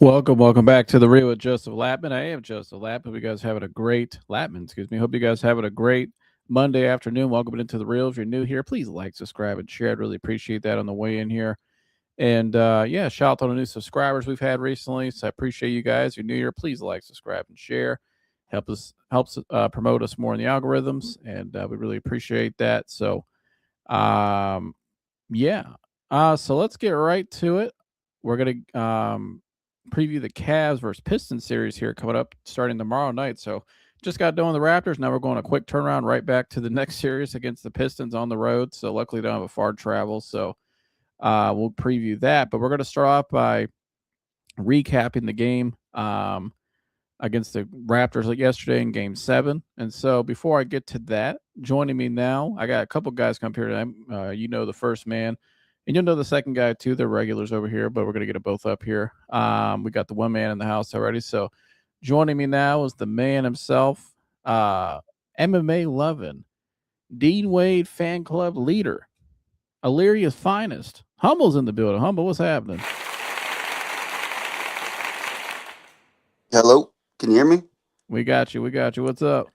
Welcome back to the Real with Joseph Lapman. I am Joseph Lapman. Hope you guys having a great Lapman. Excuse me. Hope you guys having a great Monday afternoon. Welcome into the Real. If you're new here, please like, subscribe, and share. I'd really appreciate that on the way in here. And yeah, shout out to the new subscribers we've had recently. So I appreciate you guys. If you're new here, please like, subscribe, and share. Helps promote us more in the algorithms, and we really appreciate that. So um, yeah. So let's get right to it. We're gonna preview the Cavs versus Pistons series here coming up starting tomorrow night. So just got done with the Raptors. Now we're going a quick turnaround right back to the next series against the Pistons on the road. So luckily don't have a far travel. So we'll preview that. But we're going to start off by recapping the game against the Raptors like yesterday in Game 7. And so before I get to that, joining me now, I got a couple guys come here today. You know the first man, and you'll know the second guy too. They're regulars over here, but we're going to get them both up here. We got the one man in the house already. So joining me now is the man himself, MMA loving, Dean Wade fan club leader, Illyria's finest. Humble's in the building. Humble, what's happening? Hello, can you hear me? We got you. We got you. What's up?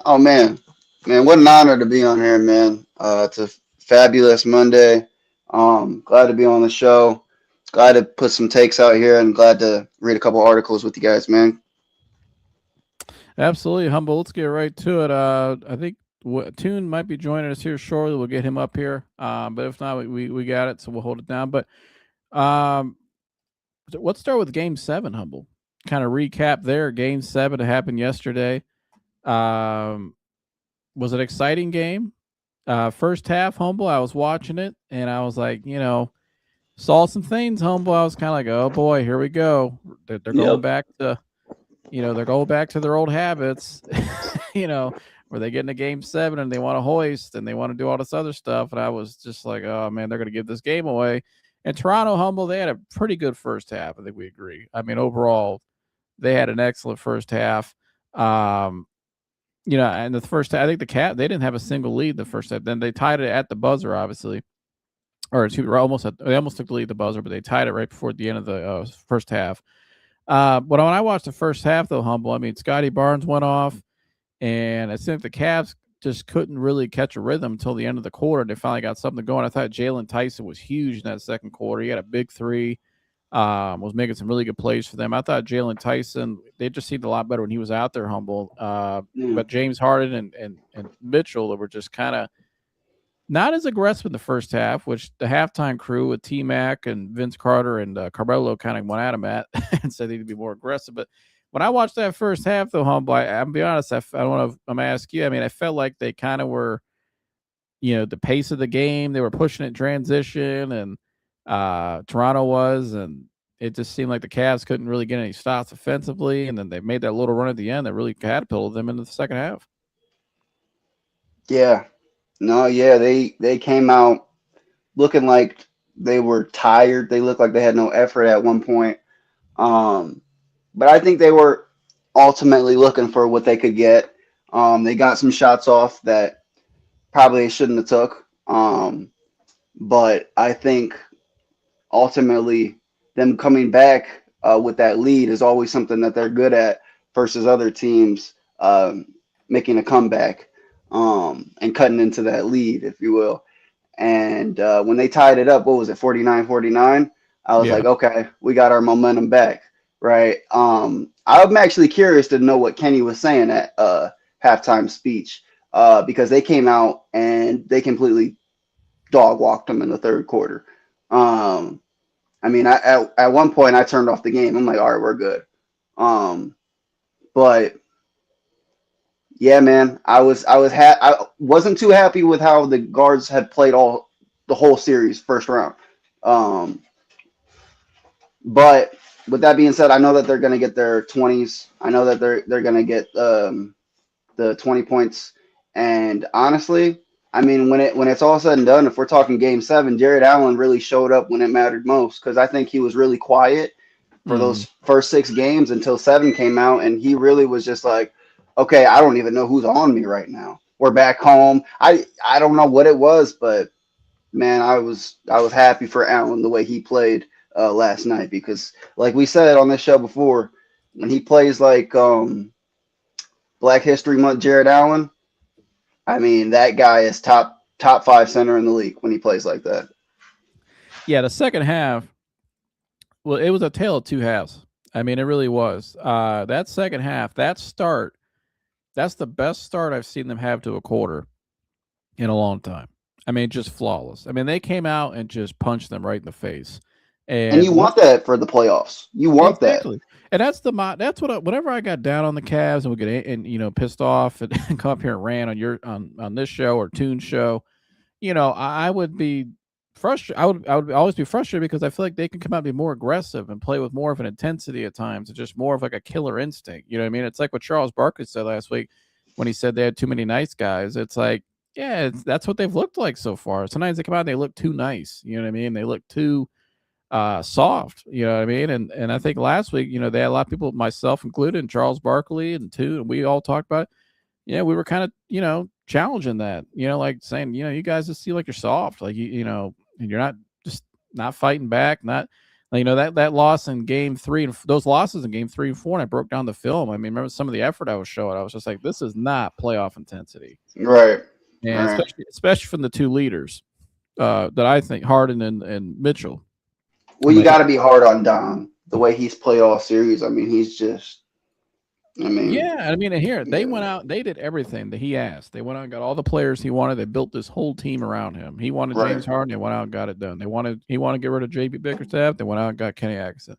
Oh man, what an honor to be on here, man. It's a fabulous Monday. Glad to be on the show. Glad to put some takes out here, and glad to read a couple articles with you guys, man. Absolutely, Humble. Let's get right to it. I think Tune might be joining us here shortly. We'll get him up here. But if not, we got it, so we'll hold it down. But um, let's start with Game 7, Humble. Kind of recap there. Game 7 that happened yesterday. Um, was an exciting game. First half, Humble, I was watching it, and I was like, saw some things, Humble. I was kind of like, oh boy, here we go. They're going Yep. back to they're going back to their old habits, where they get into Game 7 and they want to hoist and they want to do all this other stuff. And I was just like, oh man, they're going to give this game away. And Toronto, Humble, they had a pretty good first half. I think we agree. I mean, overall, they had an excellent first half. Um, and the first, I think they didn't have a single lead the first half. Then they tied it at the buzzer, obviously, or they almost took the lead at the buzzer, but they tied it right before the end of the first half. But when I watched the first half, though, Humble, I mean, Scotty Barnes went off, and I think the Cavs just couldn't really catch a rhythm until the end of the quarter. They finally got something going. I thought Jalen Tyson was huge in that second quarter. He had a big three, was making some really good plays for them. I thought Jalen Tyson, they just seemed a lot better when he was out there, Humble. Mm. But James Harden and Mitchell were just kind of not as aggressive in the first half, which the halftime crew with T Mac and Vince Carter and Carmelo kind of went at him at and said they need to be more aggressive. But when I watched that first half, though, Humble, I'm be honest, I don't want to. I'm gonna ask you. I mean, I felt like they kind of were, the pace of the game. They were pushing it transition, and Toronto was, and it just seemed like the Cavs couldn't really get any stops offensively. And then they made that little run at the end that really catapulted them into the second half. Yeah. No, yeah, they came out looking like they were tired. They looked like they had no effort at one point. Um, but I think they were ultimately looking for what they could get. They got some shots off that probably they shouldn't have took. But I think ultimately them coming back with that lead is always something that they're good at versus other teams making a comeback and cutting into that lead, if you will. And when they tied it up, what was it, 49-49? I was Yeah. like, okay, we got our momentum back, right? I'm actually curious to know what Kenny was saying at halftime speech because they came out and they completely dog walked them in the third quarter. Um, I mean, at one point I turned off the game. I'm like, all right, we're good. Um, but yeah, man, I wasn't too happy with how the guards had played all the whole series first round. Um, but with that being said, I know that they're going to get their 20s. I know that they're going to get the 20 points. And honestly, I mean, when it's all said and done, if we're talking Game 7, Jared Allen really showed up when it mattered most because I think he was really quiet for Mm-hmm. those first 6 games until 7 came out, and he really was just like, okay, I don't even know who's on me right now. We're back home. I don't know what it was, but man, I was happy for Allen the way he played last night because, like we said on this show before, when he plays like Black History Month Jared Allen, I mean that guy is top five center in the league when he plays like that. Yeah, the second half, well, it was a tale of two halves. I mean, it really was. That second half, that start, that's the best start I've seen them have to a quarter in a long time. I mean, just flawless. I mean, they came out and just punched them right in the face. And And you once want that for the playoffs. You want that. exactly, and that's what whenever I got down on the Cavs and would get pissed off and, and come up here and rant on on this show or Toon show, I would be frustrated. I would always be frustrated because I feel like they can come out and be more aggressive and play with more of an intensity at times, and just more of like a killer instinct. You know what I mean? It's like what Charles Barkley said last week when he said they had too many nice guys. It's like, yeah, that's what they've looked like so far. Sometimes they come out and they look too nice. You know what I mean? They look too soft. You know what I mean? And I think last week, they had a lot of people, myself included, and Charles Barkley and we all talked about. Yeah, we were kind of, challenging that, like saying, you guys just seem like you're soft, like and you're not just not fighting back, not that loss in game 3 and those losses in game 3 and 4, and I broke down the film. I mean, remember some of the effort I was showing. I was just like, this is not playoff intensity, Right. and Right. especially from the two leaders that I think Harden and Mitchell. Well, you got to be hard on Dom the way he's played all series. I mean, he's just. I mean, Yeah, I mean, and here they yeah. went out, they did everything that he asked. They went out and got all the players he wanted. They built this whole team around him. He wanted Right. James Harden. They went out and got it done. He wanted to get rid of J.B. Bickerstaff. They went out and got Kenny Atkinson.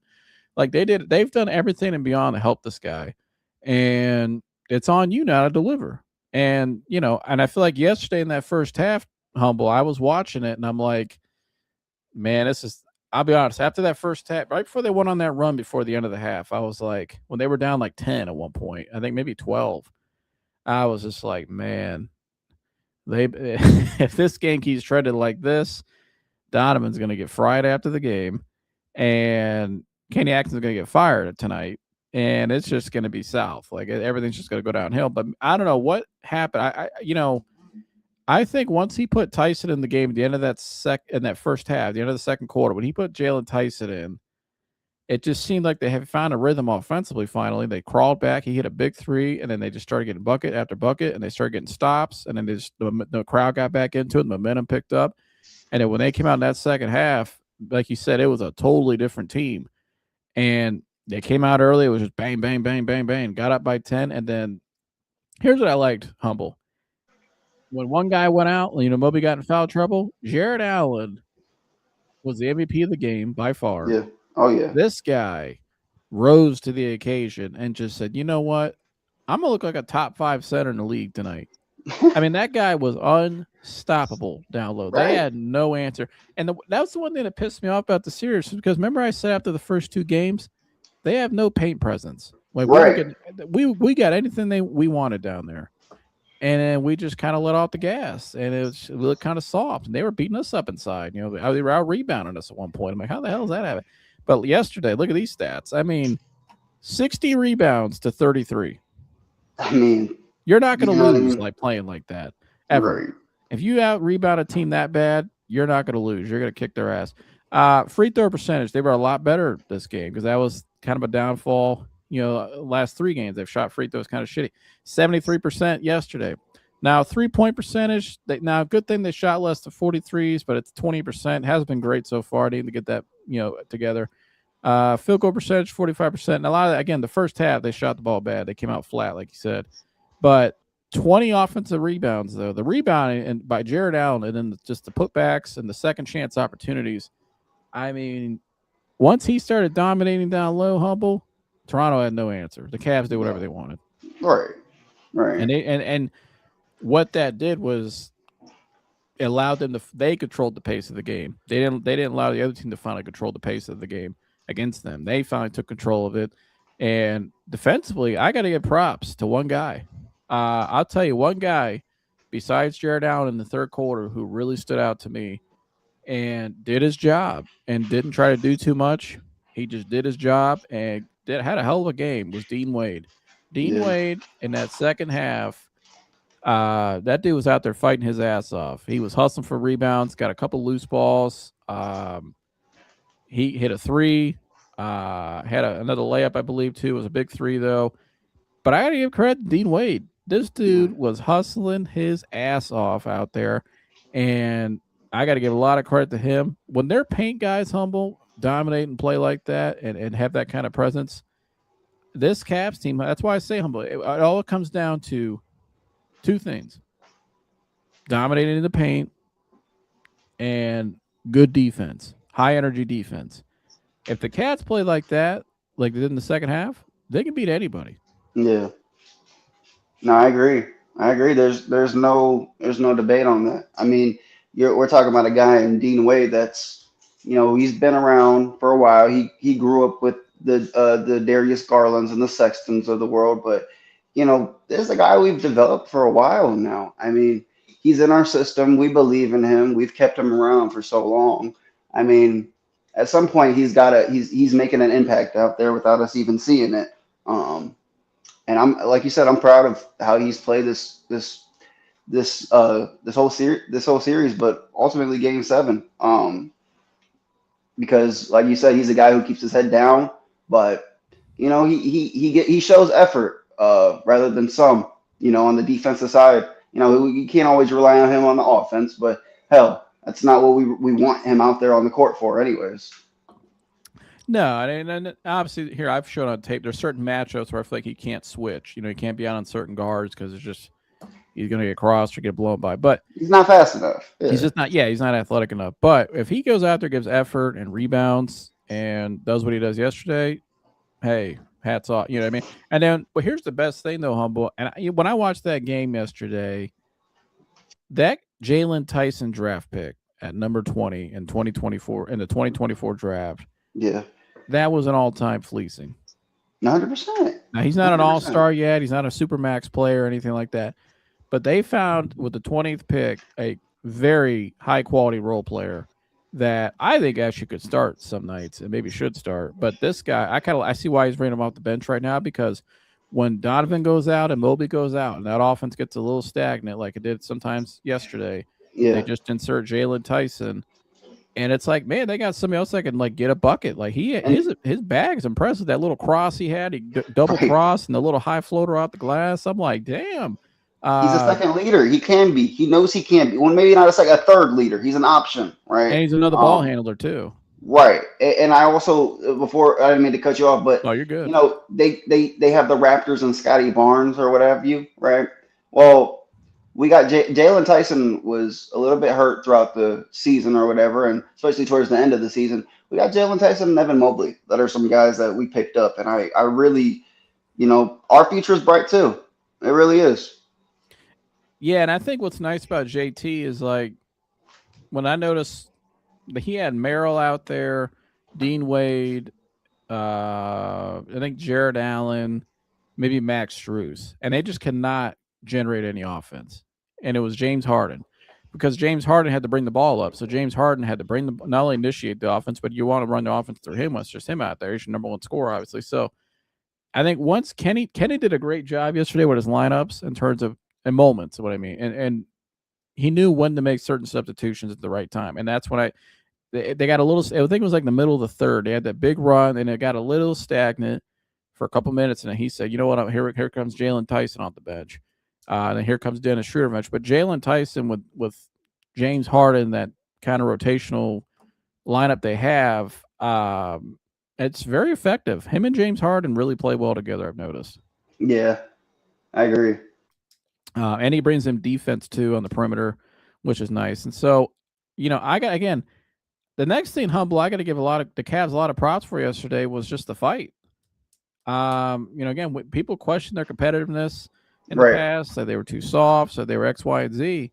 Like they've done everything and beyond to help this guy, and it's on you now to deliver. And and I feel like yesterday in that first half, Humble, I was watching it and I'm like, man, this is. I'll be honest. After that first half, right before they went on that run before the end of the half, I was like, when they were down like 10 at one point, I think maybe 12. I was just like, man, they if this game keeps treaded like this, Donovan's going to get fried after the game, and Kenny Atkinson's going to get fired tonight, and it's just going to be south. Like everything's just going to go downhill. But I don't know what happened. I think once he put Tyson in the game at the end of that first half, the end of the second quarter, when he put Jalen Tyson in, it just seemed like they had found a rhythm offensively finally. They crawled back, he hit a big three, and then they just started getting bucket after bucket, and they started getting stops, and then the crowd got back into it, the momentum picked up. And then when they came out in that second half, like you said, it was a totally different team. And they came out early, it was just bang, bang, bang, bang, bang, got up by 10, and then here's what I liked, Humble. When one guy went out, Moby got in foul trouble, Jared Allen was the MVP of the game by far. Yeah. Oh yeah. This guy rose to the occasion and just said, you know what? I'm going to look like a top 5 center in the league tonight. I mean, that guy was unstoppable down low. They Right. had no answer. And that was the one thing that pissed me off about the series, because remember I said after the first 2 games, they have no paint presence. Like Right. we got anything we wanted down there. And then we just kind of let off the gas, and it looked kind of soft. And they were beating us up inside. They were out rebounding us at one point. I'm like, how the hell is that happening? But yesterday, look at these stats. I mean, 60 rebounds to 33. I mean, You're not going you to know what I lose mean? like playing like that ever. Right. If you out rebound a team that bad, you're not going to lose. You're going to kick their ass. Free throw percentage, they were a lot better this game because that was kind of a downfall. Last 3 games they've shot free throws kind of shitty. 73% yesterday. Now 3-point percentage. Now good thing they shot less than 43s, but it's 20%. Has been great so far. They need to get that together. Field goal percentage 45%. And a lot of that, again, the first half they shot the ball bad. They came out flat, like you said. But 20 offensive rebounds though. The rebounding and by Jared Allen, and then just the putbacks and the second chance opportunities. I mean, once he started dominating down low, Humble, Toronto had no answer. The Cavs did whatever they wanted. Right. Right. And and what that did was it allowed them they controlled the pace of the game. They didn't allow the other team to finally control the pace of the game against them. They finally took control of it. And defensively, I got to give props to one guy. I'll tell you one guy besides Jared Allen in the third quarter who really stood out to me and did his job and didn't try to do too much. He just did his job and had a hell of a game. Was Dean Wade. Dean Yeah. Wade in that second half, that dude was out there fighting his ass off. He was hustling for rebounds, got a couple loose balls. He hit a three, had another layup, I believe, too. It was a big three, though. But I got to give credit to Dean Wade. This Yeah. dude was hustling his ass off out there. And I got to give a lot of credit to him. When their paint guys humble, dominate, and play like that and have that kind of presence, this Cavs team, that's why I say humble. It all comes down to two things: dominating in the paint and good defense, high energy defense. If the Cats play like that, like they did in the second half, they can beat anybody. Yeah. No, I agree. I agree. There's no debate on that. I mean, we're talking about a guy in Dean Wade that's, he's been around for a while. He grew up with the Darius Garlands and the Sextons of the world, but there's a guy we've developed for a while now. I mean, he's in our system. We believe in him. We've kept him around for so long. I mean, at some point he's making an impact out there without us even seeing it. And I'm like you said, I'm proud of how he's played this whole series, but ultimately Game 7. Because like you said, he's a guy who keeps his head down, but he shows effort rather than some on the defensive side. You can't always rely on him on the offense, but hell, that's not what we want him out there on the court for, anyways. No, and obviously here I've shown on tape. There's certain matchups where I feel like he can't switch. He can't be out on certain guards because it's just he's going to get crossed or get blown by. But He's not fast enough. Yeah. he's just not. Yeah, he's not athletic enough. But if he goes out there, gives effort and rebounds, and does what he does yesterday, hey, hats off. You know what I mean? And then, but here's the best thing though, humble. And when I watched that game yesterday, that Jalen Tyson draft pick at number 20 in 2024 in the 2024 draft, Yeah. that was an all-time fleecing. 100%. Now he's not an 100%. all-star yet. He's not a supermax player or anything like that. But they found with the 20th pick a very high-quality role player that I think actually could start some nights and maybe should start. But this guy, I see why he's bringing him off the bench right now, because when Donovan goes out and Mobley goes out and that offense gets a little stagnant like it did sometimes yesterday, they Yeah. just insert Jalen Tyson. And it's like, man, they got somebody else that can like get a bucket. Like And his bag is impressive. That little cross he had, he double right. cross and the little high floater off the glass. I'm like, damn. He's a Uh, second leader. He can be. He knows he can be. Well, maybe not a third leader. He's an option, right? and he's another ball Um, handler too. right. And I also, before, I didn't mean to cut you off, but Oh, you're good. they have the Raptors and Scotty Barnes or whatever you, right? Well, we got Jalen Tyson was a little bit hurt throughout the season or whatever, and especially towards the end of the season. We got Jalen Tyson and Evan Mobley. That are some guys that we picked up, and I really, our future is bright too. It really is. Yeah, and I think what's nice about JT is like when I noticed that he had Merrill out there, Dean Wade, I think Jared Allen, maybe Max Strus, and they just cannot generate any offense. And it was James Harden, because James Harden had to bring the ball up. So James Harden had to not only initiate the offense, but you want to run the offense through him. It's just him out there. He's your number one scorer, obviously. So I think once Kenny did a great job yesterday with his lineups in terms of and moments, what I mean, and he knew when to make certain substitutions at the right time, and that's when they got a little. I think it was like the middle of the third. They had that big run, and it got a little stagnant for a couple minutes, and then he said, "You know what? Here comes Jalen Tyson off the bench, and then here comes Dennis Schroeder bench." But Jalen Tyson with James Harden, that kind of rotational lineup they have, it's very effective. Him and James Harden really play well together, I've noticed. Yeah, I agree. And he brings him defense too on the perimeter, which is nice. And so, I got again the next thing, humble. I got to give the Cavs a lot of props for yesterday was just the fight. Again, people question their competitiveness in the Right. past, said they were too soft, said they were X, Y, and Z.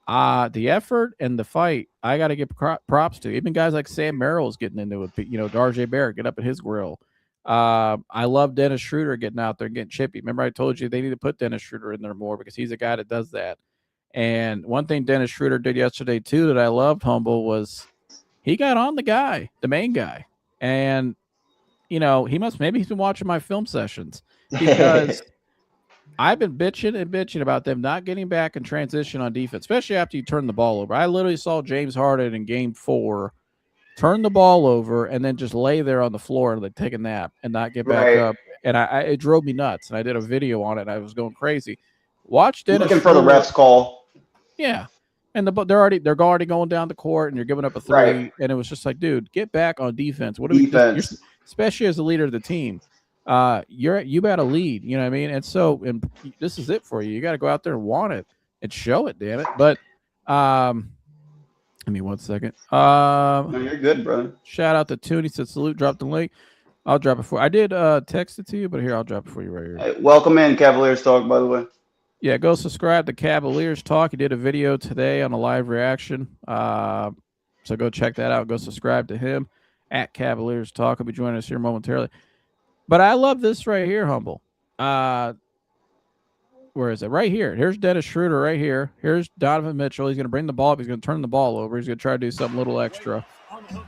The effort and the fight, I got to give props to. Even guys like Sam Merrill is getting into it. Darjay Barrett get up at his grill. I love Dennis Schroeder getting out there and getting chippy. Remember, I told you they need to put Dennis Schroeder in there more because he's a guy that does that. And one thing Dennis Schroeder did yesterday too that I loved, humble, was he got on the main guy, and maybe he's been watching my film sessions because I've been bitching and bitching about them not getting back in transition on defense, especially after you turn the ball over. I literally saw James Harden in Game 4 turn the ball over, and then just lay there on the floor and like take a nap and not get back Right. up. And it drove me nuts. And I did a video on it. And I was going crazy. Watch Dennis Looking for the Schroeder. refs call. Yeah. And they're already going down the court, and you're giving up a Right. three, and it was just like, dude, get back on defense. What are we? You're Defense. especially as the leader of the team, you got to lead. You know what I mean? And so, and this is it for you. You got to go out there and want it and show it. Damn it! But, give me 1 second. No, you're good, brother. Shout out to Tooney, said salute. Drop the link. I'll drop it for. I did text it to you, but here I'll drop it for you right here. Hey, welcome in, Cavaliers Talk, by the way. Yeah, go subscribe to Cavaliers Talk. He did a video today on a live reaction. So go check that out. Go subscribe to him at Cavaliers Talk. He'll be joining us here momentarily. But I love this right here, Humble. Where is it? Right here. Here's Dennis Schroeder right here. Here's Donovan Mitchell. He's going to bring the ball up. He's going to turn the ball over. He's going to try to do something a little extra.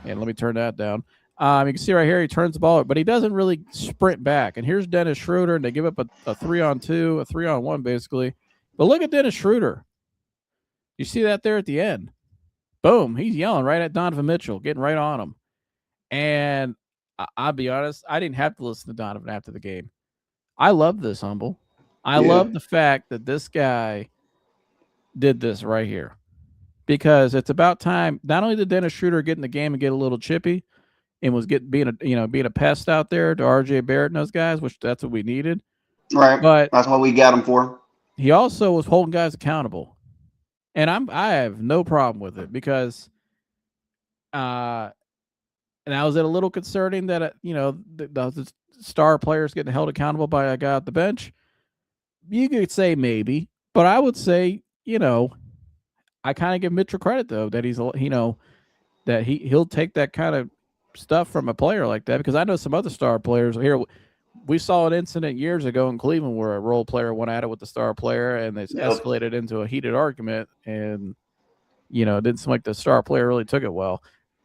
And let me turn that down. You can see right here, he turns the ball up, but he doesn't really sprint back. And here's Dennis Schroeder, and they give up a 3-on-2, a 3-on-1, basically. But look at Dennis Schroeder. You see that there at the end? Boom. He's yelling right at Donovan Mitchell, getting right on him. And I'll be honest, I didn't have to listen to Donovan after the game. I love this, Humble. I love the fact that this guy did this right here. Because it's about time. Not only did Dennis Schroeder get in the game and get a little chippy, and was being a pest out there to RJ Barrett and those guys, which that's what we needed. Right. But that's what we got him for. He also was holding guys accountable. And I have no problem with it because now is it a little concerning that the star players getting held accountable by a guy at the bench? You could say maybe, but I would say, I kind of give Mitchell credit though that he's that he'll take that kind of stuff from a player like that, because I know some other star players here. We saw an incident years ago in Cleveland where a role player went at it with the star player, and it's escalated into a heated argument, and it didn't seem like the star player really took it well.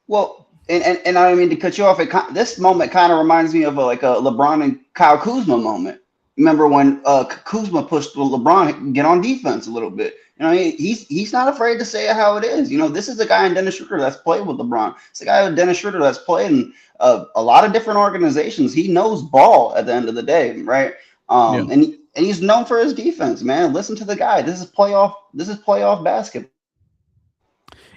Well, and I mean, to cut you off, this moment kind of reminds me of a LeBron and Kyle Kuzma moment. Remember when Kuzma pushed LeBron get on defense a little bit? He's not afraid to say how it is. This is the guy in Dennis Schroeder that's played with LeBron. It's the guy in Dennis Schroeder that's played in a lot of different organizations. He knows ball at the end of the day, right? And he's known for his defense, man. Listen to the guy. This is playoff basketball.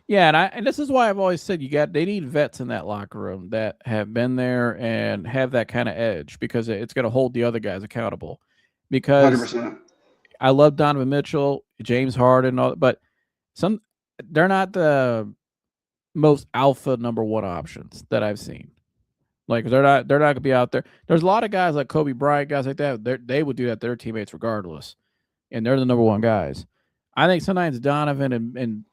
Yeah, and this is why I've always said they need vets in that locker room that have been there and have that kind of edge, because it's going to hold the other guys accountable. Because 100%. I love Donovan Mitchell, James Harden, but they're not the most alpha number one options that I've seen. Like they're not going to be out there. There's a lot of guys like Kobe Bryant, guys like that. They would do that to their teammates regardless, and they're the number one guys. I think sometimes Donovan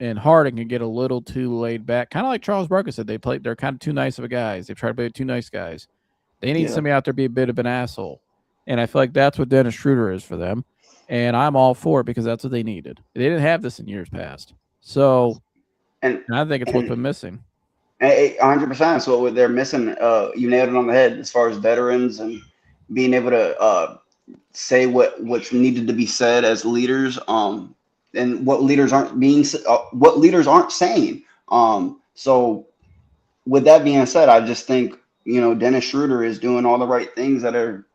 and Harden can get a little too laid back, kind of like Charles Barkley said. They're kind of too nice of a guys. They try to play too nice guys. They need somebody out there to be a bit of an asshole, and I feel like that's what Dennis Schroeder is for them. And I'm all for it because that's what they needed. They didn't have this in years past. So, and I think it's what's been missing. 100%. So what they're missing, you nailed it on the head as far as veterans and being able to say what's needed to be said as leaders, and what leaders aren't saying. So with that being said, I just think Dennis Schroeder is doing all the right things that are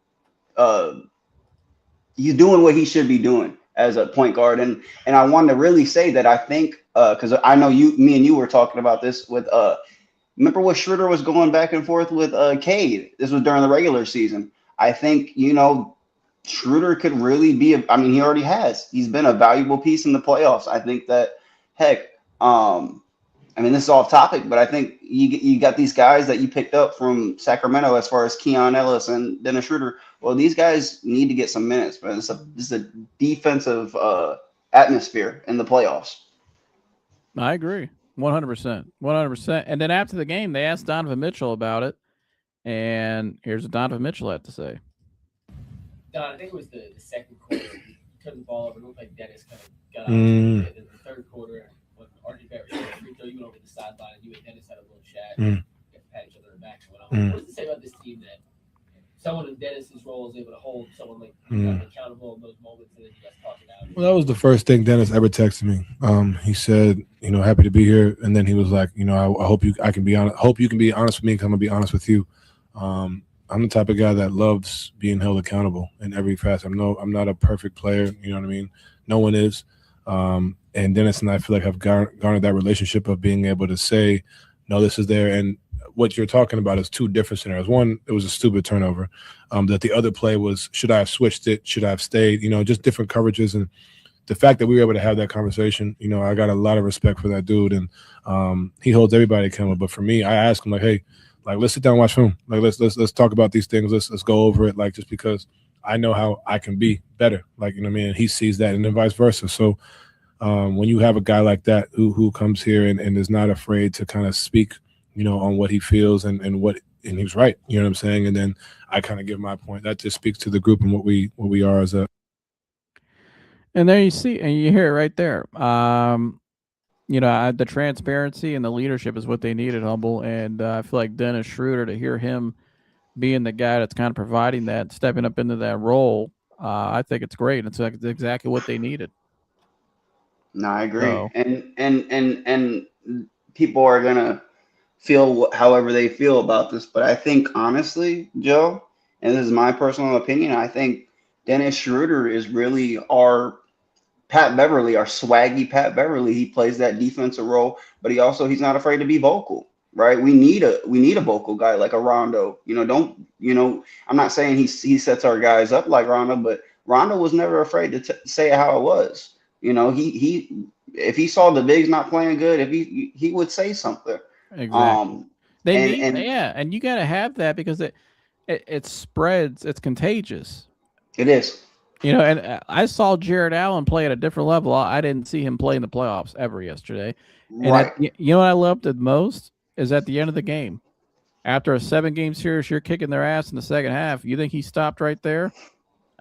he's doing what he should be doing as a point guard. And I wanted to really say that I think, because I know me and you were talking about this with, remember what Schroeder was going back and forth with Cade? This was during the regular season. I think, Schroeder could really be, he already has. He's been a valuable piece in the playoffs. I think that, heck, this is off topic, but I think you got these guys that you picked up from Sacramento as far as Keon Ellis and Dennis Schroeder. Well, these guys need to get some minutes, but this is a defensive atmosphere in the playoffs. I agree. 100%. 100%. And then after the game, they asked Donovan Mitchell about it. And here's what Donovan Mitchell had to say. Don, I think it was the second quarter. He turned the ball over. It looked like Dennis kind of got out of the third quarter. When RJ Barrett shot a free throw, you went over to the sideline, and you and Dennis had a little chat. Pat each other in the back and went on. What does it say about this team that someone in Dennis's role is able to hold someone like kind of accountable in those moments, and then you guys talk it out. Well, that was the first thing Dennis ever texted me. He said, happy to be here, and then he was like, I hope I can be honest. Hope you can be honest with me, because I'm gonna be honest with you. I'm the type of guy that loves being held accountable in every facet. I'm not a perfect player. You know what I mean? No one is. And Dennis and I feel like have garnered that relationship of being able to say, no, this is there. And what you're talking about is two different scenarios. One, it was a stupid turnover. That the other play was, should I have switched it? Should I have stayed? Just different coverages. And the fact that we were able to have that conversation, I got a lot of respect for that dude. And he holds everybody accountable. But for me, I asked him, like, hey, like, let's sit down and watch film. Like, let's talk about these things. Let's go over it. Like, just because I know how I can be better. Like, what I mean? And he sees that, and then vice versa. So when you have a guy like that who comes here and is not afraid to kind of speak, on what he feels and he was right, you know what I'm saying? And then I kind of give my point. That just speaks to the group and what we are as a. And there you see, and you hear it right there. The transparency and the leadership is what they needed, Humble. And I feel like Dennis Schroeder, to hear him being the guy that's kind of providing that, stepping up into that role, I think it's great. It's exactly what they needed. No, I agree. So, And people are gonna feel however they feel about this, but I think honestly, Joe, and this is my personal opinion, I think Dennis Schroeder is really our Pat Beverly, our swaggy Pat Beverly. He plays that defensive role, but he's not afraid to be vocal, right? We need a vocal guy like a Rondo. I'm not saying he sets our guys up like Rondo, but Rondo was never afraid to say how it was. He if he saw the bigs not playing good, if he would say something. exactly. And you got to have that, because it spreads. It's contagious. It is. And I saw Jared Allen play at a different level. I didn't see him play in the playoffs ever yesterday. Right. And what I loved the most is at the end of the game, after a 7-game series, you're kicking their ass in the second half. You think he stopped right there?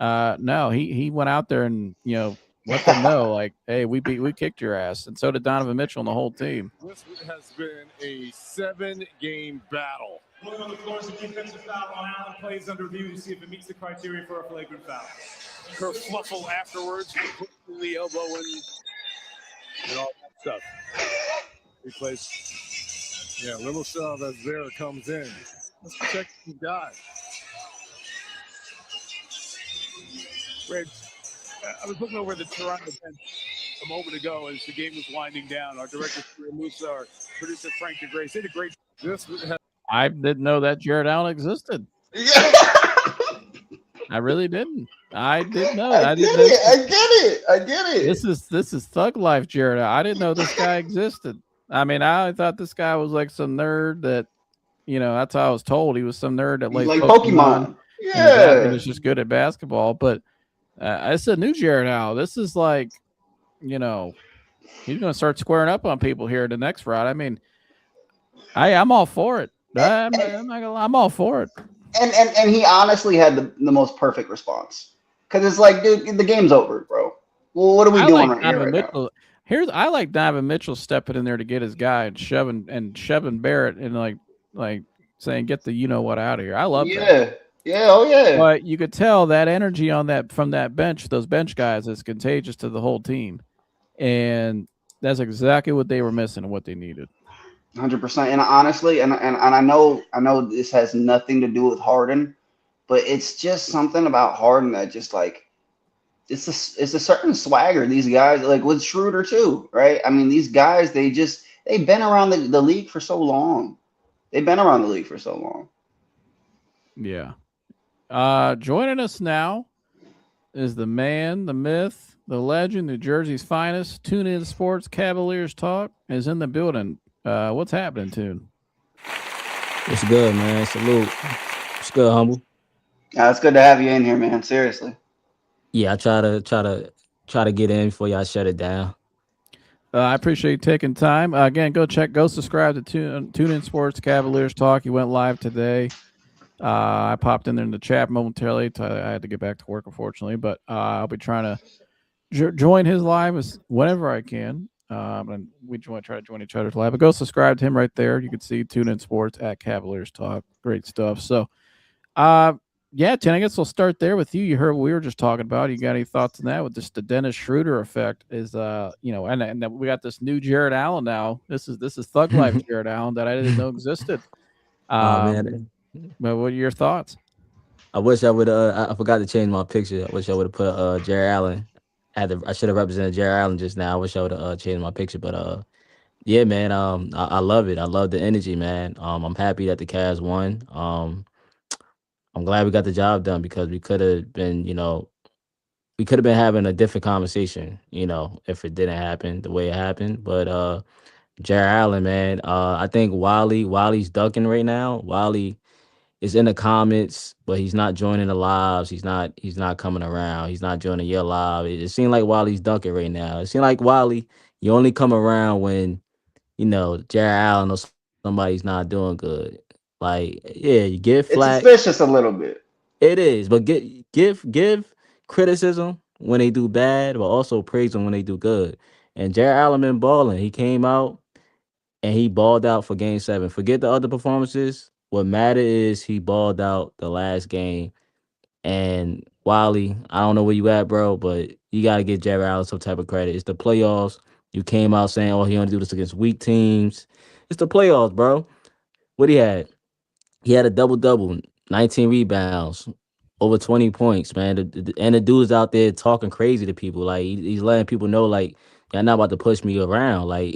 No, he went out there and let them know, like, hey, we kicked your ass, and so did Donovan Mitchell and the whole team. This has been a 7-game battle. Look on the floor, a defensive foul on Allen, plays under review to see if it meets the criteria for a flagrant foul. Kerfluffle afterwards, putting the elbow in and all that stuff. Replace. Yeah, little Chavez there comes in. Let's protect the guy. Rich, I was looking over the Toronto bench a moment ago as the game was winding down. Our director, Musa, our producer, Frank DeGrace, did a great job. I didn't know that Jared Allen existed. I really didn't. I didn't know. I get it. This is thug life, Jared. I didn't know this guy existed. I mean, I thought this guy was like some nerd that, that's how I was told. He was some nerd that like Pokemon. Yeah, he was just good at basketball. But it's a new Jared Allen. This is like, he's going to start squaring up on people here in the next round. I mean, I'm all for it. I'm not gonna lie, I'm all for it. And he honestly had the most perfect response, because it's like, dude, the game's over, bro. Well, what are we doing right now? I like Donovan Mitchell stepping in there to get his guy and shoving Barrett and like saying, get the what out of here. I love that. Yeah, oh yeah. But you could tell that energy from that bench, those bench guys, is contagious to the whole team, and that's exactly what they were missing and what they needed. 100%. And honestly, and I know this has nothing to do with Harden, but it's just something about Harden that just like it's a certain swagger. These guys, like with Schroeder too, right? I mean, these guys, they've been around the league for so long. Yeah. Joining us now is the man, the myth, the legend, New Jersey's finest. Tune In Sports Cavaliers Talk is in the building. What's happening, Tune? It's good, man. Salute. It's good, Humble. It's good to have you in here, man. Seriously. Yeah, I try to get in before y'all shut it down. I appreciate you taking time. Again, go subscribe to Tune In Sports Cavaliers Talk. He went live today. I popped in there in the chat momentarily. I had to get back to work, unfortunately, but I'll be trying to join his live whenever I can. And we try to join each other's live. But go subscribe to him right there. You can see Tune In Sports at Cavaliers Talk. Great stuff. So, Yeah, Tim, I guess we'll start there with you. You heard what we were just talking about. You got any thoughts on that with just the Dennis Schroeder effect is and then we got this new Jared Allen now. This is Thug Life Jared Allen that I didn't know existed. Oh Um, man, but what are your thoughts? I wish I would. I forgot to change my picture. I wish I would have put Jerry Allen. I should have represented Jerry Allen just now. I wish I would have changed my picture. But yeah, man. I love it. I love the energy, man. I'm happy that the Cavs won. I'm glad we got the job done because we could have been, we could have been having a different conversation, if it didn't happen the way it happened. But Jerry Allen, man. I think Wiley's ducking right now. Wiley is in the comments, but he's not joining the lives. He's not coming around. He's not joining your live. It seems like Wiley's ducking right now. It seems like Wiley, you only come around when, Jerry Allen or somebody's not doing good. Like, yeah, you get It's flat. suspicious a little bit. It is, but give criticism when they do bad, but also praise them when they do good. And Jerry Allen been balling. He came out and he balled out for game 7. Forget the other performances. What matter is he balled out the last game. And Wiley, I don't know where you at, bro, but you got to give Jerry Allen some type of credit. It's the playoffs. You came out saying, "Oh, he only do this against weak teams." It's the playoffs, bro. What he had? He had a double double, 19 rebounds, over 20 points, man. And the dude's out there talking crazy to people. Like he's letting people know, like, y'all not about to push me around. Like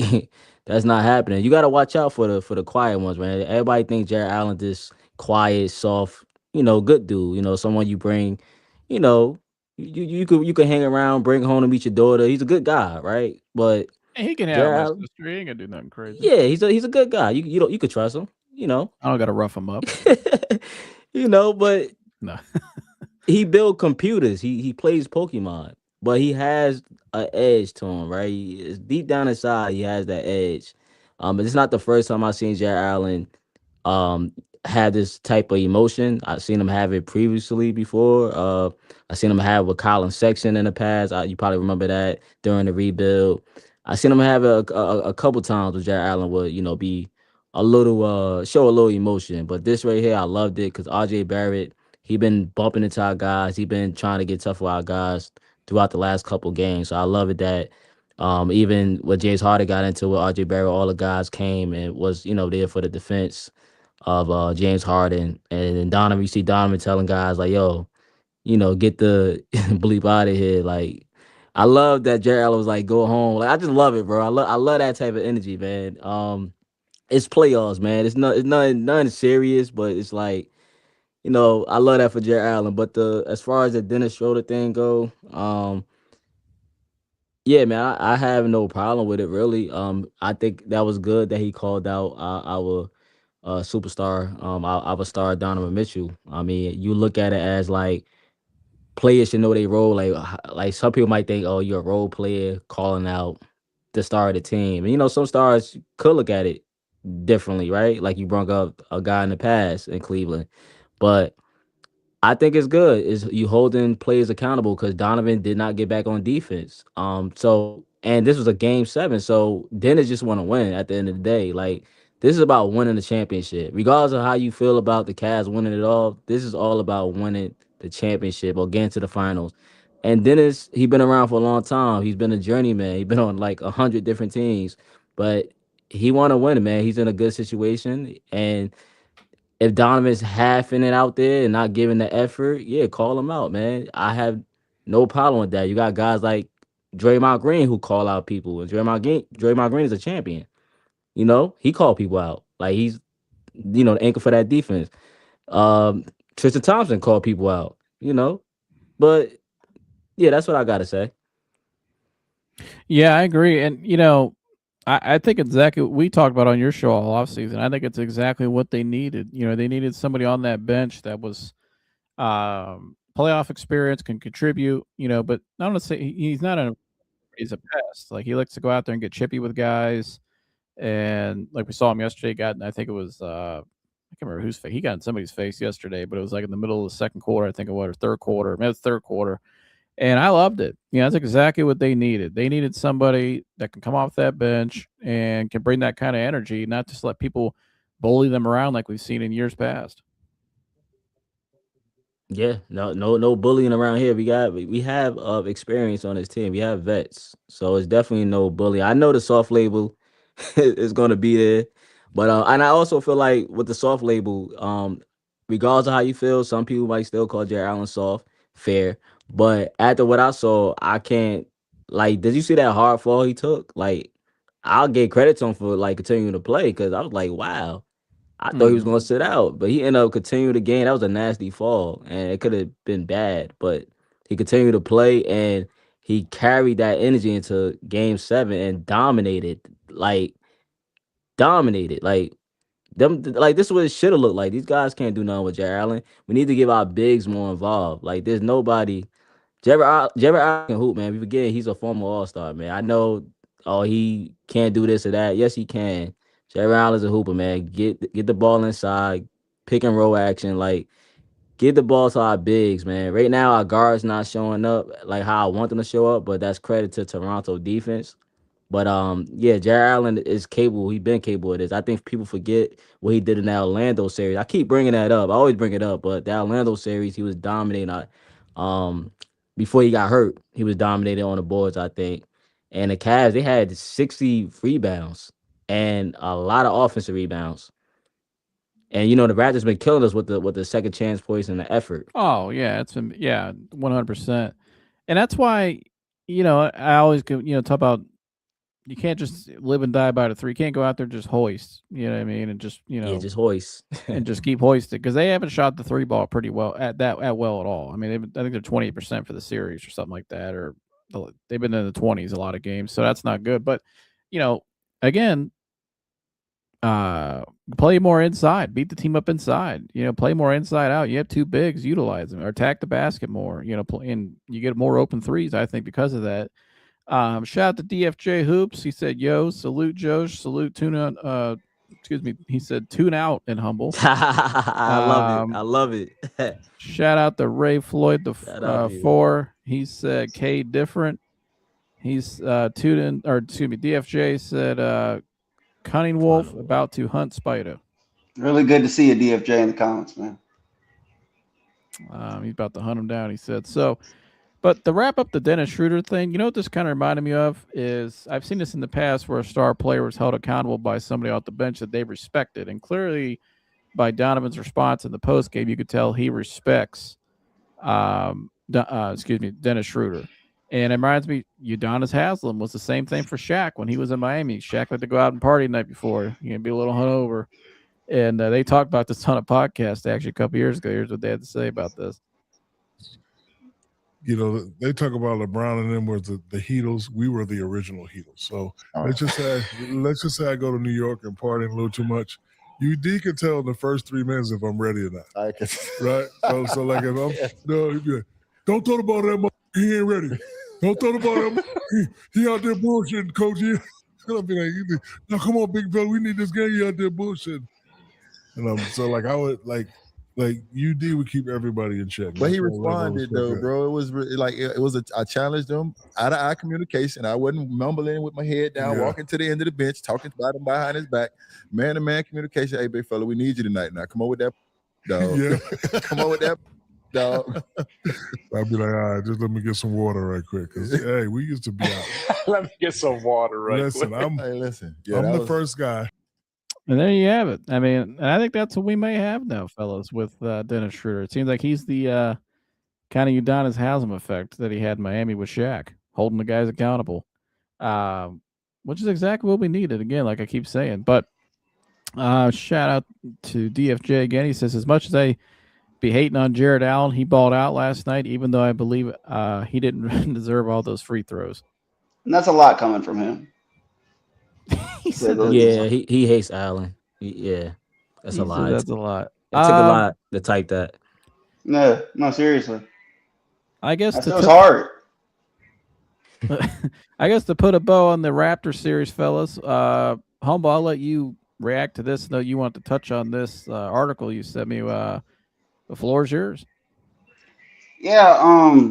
that's not happening. You gotta watch out for the quiet ones, man. Everybody thinks Jared Allen this quiet, soft, good dude. Someone you bring, you know, you could hang around, bring home to meet your daughter. He's a good guy, right? But And he can have Jared my Allen, sister. He ain't gonna do nothing crazy. yeah, he's a good guy. You could trust him. You know, I don't got to rough him up. but No. he build computers. He plays Pokemon, but he has an edge to him, right? Deep down inside, he has that edge. It's not the first time I've seen Jared Allen um had this type of emotion. I've seen him have it previously before. I've seen him have with Colin Sexton in the past. You probably remember that during the rebuild. I seen him have a couple times where Jared Allen would, be a little show a little emotion. But this right here, I loved it because RJ Barrett, he been bumping into our guys. He been trying to get tough with our guys throughout the last couple games. So I love it that even when James Harden got into it, RJ Barrett, all the guys came and was, there for the defense of James Harden. And then Donovan, you see Donovan telling guys like, yo, get the bleep out of here. Like, I love that Jared Allen was like, go home. Like, I just love it, bro. I love that type of energy, man. It's playoffs, man. It's nothing serious, but it's like, I love that for Jared Allen. But as far as the Dennis Schroeder thing go, yeah, man, I have no problem with it really. I think that was good that he called out our superstar, our star Donovan Mitchell. I mean, you look at it as like players should know their role. Like some people might think, oh, you're a role player calling out the star of the team. And some stars could look at it differently, right? Like you brought up a guy in the past in Cleveland, but I think it's good. Is you holding players accountable because Donovan did not get back on defense. So and this was a game 7, so Dennis just want to win at the end of the day. Like this is about winning the championship, regardless of how you feel about the Cavs winning it all. This is all about winning the championship or getting to the finals. And Dennis, he been around for a long time. He's been a journeyman. He's been on like 100 different teams, but he want to win it, man. He's in a good situation, and if Donovan's halving it out there and not giving the effort, yeah, call him out, man. I have no problem with that. You got guys like Draymond Green who call out people, and Draymond Green is a champion. He called people out. Like he's, the anchor for that defense. Um, Tristan Thompson called people out. But yeah, that's what I gotta say. Yeah, I agree. And I think exactly what we talked about on your show all off season. I think it's exactly what they needed. They needed somebody on that bench that was playoff experience, can contribute. But I don't say he's not he's a pest. Like he likes to go out there and get chippy with guys. And like we saw him yesterday, I think it was I can't remember whose face he got in somebody's face yesterday, but it was like in the middle of the second quarter, I think it was, or third quarter, maybe it was third quarter. And I loved it. That's exactly what they needed. They needed somebody that can come off that bench and can bring that kind of energy, not just let people bully them around like we've seen in years past. Yeah, no bullying around here. We have experience on this team. We have vets, so it's definitely no bullying. I know the soft label is going to be there, but and I also feel like with the soft label, regardless of how you feel, some people might still call Jared Allen soft. Fair, but after what I saw, I can't like. Did you see that hard fall he took? Like, I'll give credit to him for like continuing to play because I was like, wow. I thought he was going to sit out, but he ended up continuing the game. That was a nasty fall, and it could have been bad, but he continued to play, and he carried that energy into Game 7 and dominated. Like them, like this is what it should have looked like. These guys can't do nothing with Jared Allen. We need to give our bigs more involved. Like there's nobody. Jared Allen can hoop, man. We forget he's a former All Star, man. I know. Oh, he can't do this or that. Yes, he can. Jared Allen's a hooper, man. Get the ball inside, pick and roll action. Like get the ball to our bigs, man. Right now, our guards not showing up like how I want them to show up, but that's credit to Toronto defense. But yeah, Jared Allen is capable. He's been capable of this. I think people forget what he did in that Orlando series. I keep bringing that up. I always bring it up, but that Orlando series, he was dominating. Um, Before he got hurt, he was dominating on the boards. I think, and the Cavs they had 60 rebounds and a lot of offensive rebounds. And the Raptors been killing us with the second chance points and the effort. Oh yeah, it's been 100%, and that's why I always talk about you can't just live and die by the three. You can't go out there and just hoist. You know what I mean? And just Yeah, just hoist. and just keep hoisting because they haven't shot the three ball pretty well at well at all. I mean, I think they're 28% for the series or something like that, or they've been in the 20s a lot of games, so that's not good. But again, play more inside, beat the team up inside. Play more inside out. You have two bigs, utilize them, or attack the basket more. And you get more open threes. I think because of that. Shout out to DFJ Hoops. He said, "Yo, salute Josh, salute tuna." Excuse me. He said, "Tune out and humble." I love it. I Um, love it. Shout out to Ray Floyd the Shout out to you. four. He said, "K different." He's tuning or excuse me. DFJ said, "Cunning Wolf Final word. about to hunt Spider." Really good to see a DFJ in the comments, man. He's about to hunt him down. He said so. But to wrap up the Dennis Schroeder thing, what this kind of reminded me of is I've seen this in the past where a star player was held accountable by somebody off the bench that they respected. And clearly, by Donovan's response in the post game, you could tell he respects, Dennis Schroeder. And it reminds me, Udonis Haslam was the same thing for Shaq when he was in Miami. Shaq liked to go out and party the night before, be a little hungover. And they talked about this on a podcast actually a couple years ago. Here's what they had to say about this. They talk about LeBron and them were the Heatles. We were the original Heatles. So let's just say I go to New York and party a little too much. UD can tell in the first 3 minutes if I'm ready or not. I can. Right? So like if I'm he'd be like, don't throw the ball to that mother. He ain't ready. Don't throw the ball to that he out there bullshitting, coach. I'll be like, now come on, big fella, we need this game. You out there bullshitting. And so like I would like UD would keep everybody in check. But he responded though, bro. It was like it was I challenged him out of eye communication. I wasn't mumbling with my head down, walking to the end of the bench, talking about him behind his back. Man-to-man communication. Hey, big fella, we need you tonight. Now come on with that, dog. Yeah. Come on with that, dog. I'd be like, all right, just let me get some water right quick. Because hey, we used to be out. Let me get some water right listen, quick. I'm the first guy. And there you have it. I mean, and I think that's what we may have now, fellas, with Dennis Schroeder. It seems like he's the kind of Udonis Haslam effect that he had in Miami with Shaq, holding the guys accountable, which is exactly what we needed. Again, like I keep saying. But shout out to DFJ again. He says, as much as I be hating on Jared Allen, he balled out last night, even though I believe he didn't deserve all those free throws. And that's a lot coming from him. He said Yeah, he hates Allen. That's a lot. That's a lot. It took a lot to type that. No, seriously. I guess that was hard. I guess to put a bow on the Raptor series, fellas, Humble, I'll let you react to this. Though you want to touch on this article you sent me. The floor is yours. Yeah.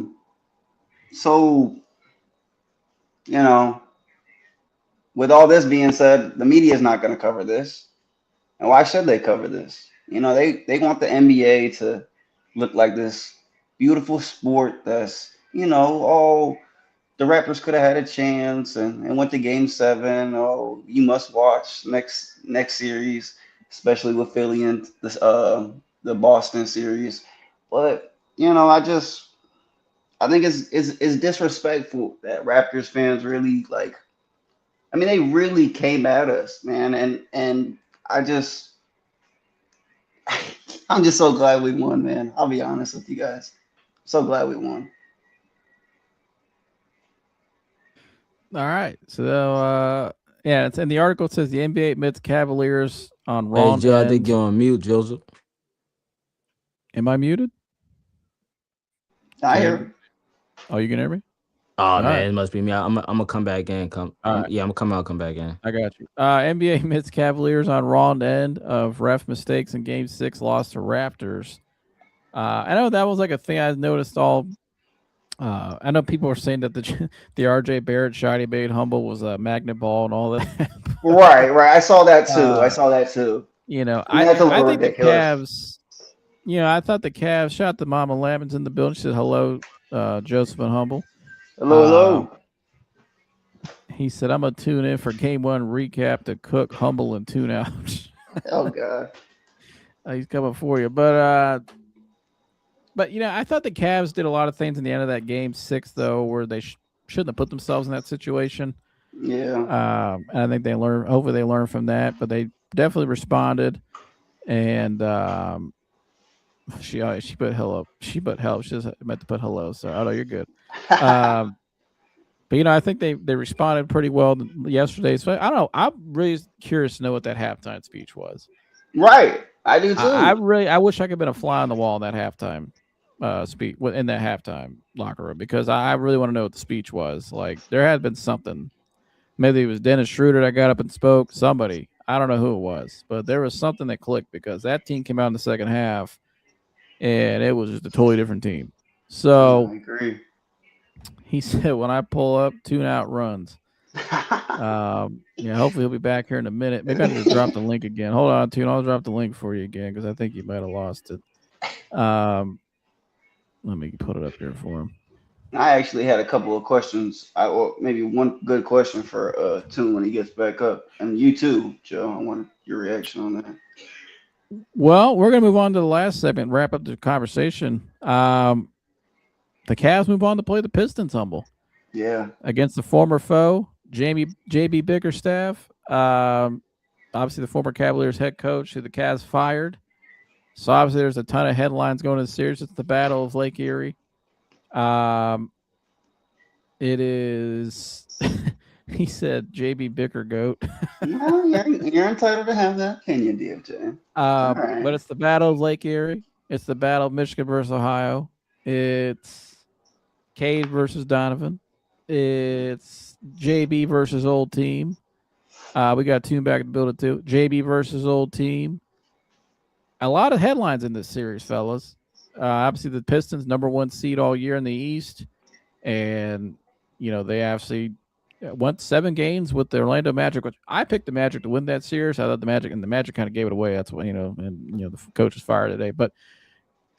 So, with all this being said, the media is not going to cover this. And why should they cover this? They want the NBA to look like this beautiful sport that's, all the Raptors could have had a chance and went to game 7. Oh, you must watch next series, especially with Philly and the Boston series. But, I think it's disrespectful that Raptors fans really like. I mean, they really came at us, man, and I just I'm just so glad we won, man. I'll be honest with you guys. So glad we won. All right. So, yeah, it's in the article. It says the NBA admits Cavaliers on Hey, wrong Joe, I think end. you're on mute, Joseph. Am I muted? I Can hear I- him. Oh, you can hear me? Oh man, right. it must be me. I'm gonna come back in. All right. Yeah, I'm gonna come out, come back in. I got you. NBA admits Cavaliers on wrong end of ref mistakes in Game 6 loss to Raptors. I know that was like a thing I noticed all. I know people were saying that the RJ Barrett shot he made humble was a magnet ball and all that. Right. I saw that too. I mean, that's a I little think the ridiculous. Cavs. I thought the Cavs shot the Mama Lemons in the building. She said hello, Joseph and Humble. Hello. He said, I'm going to tune in for game 1 recap to Cook, Humble, and tune out. Oh, God. He's coming for you. But I thought the Cavs did a lot of things in the end of that game 6, though, where they shouldn't have put themselves in that situation. Yeah. And I think hopefully they learned from that, but they definitely responded. And she put hello. She put help. She just meant to put hello. So, oh, no, you're good. But I think they responded pretty well yesterday. So I don't know. I'm really curious to know what that halftime speech was. Right, I do too. I wish I could have been a fly on the wall in that halftime speech in that halftime locker room, because I really want to know what the speech was. Like, there had been something. Maybe it was Dennis Schroeder that got up and spoke. Somebody, I don't know who it was, but there was something that clicked, because that team came out in the second half, and it was just a totally different team. So I agree. he said, when I pull up, tune out runs. Hopefully he'll be back here in a minute. Maybe I need to drop the link again. Hold on, Tune. I'll drop the link for you again, because I think you might have lost it. Let me put it up here for him. I actually had a couple of questions. Or maybe one good question for Tune when he gets back up, and you too, Joe. I want your reaction on that. Well, we're gonna move on to the last segment, wrap up the conversation. The Cavs move on to play the Pistons, Humble. Yeah. Against the former foe, J.B. Bickerstaff. Obviously the former Cavaliers head coach who the Cavs fired. So obviously there's a ton of headlines going to the series. It's the Battle of Lake Erie. It is, he said, J.B. Bicker Goat. No, you're entitled to have that opinion, DFJ. Right. But it's the Battle of Lake Erie. It's the Battle of Michigan versus Ohio. It's Cade versus Donovan. It's JB versus old team. We got Tune back to build it too. JB versus old team. A lot of headlines in this series, fellas. Obviously, the Pistons, #1 seed all year in the East. And, they actually went 7 games with the Orlando Magic, which I picked the Magic to win that series. I thought the Magic kind of gave it away. That's what, the coach was fired today. But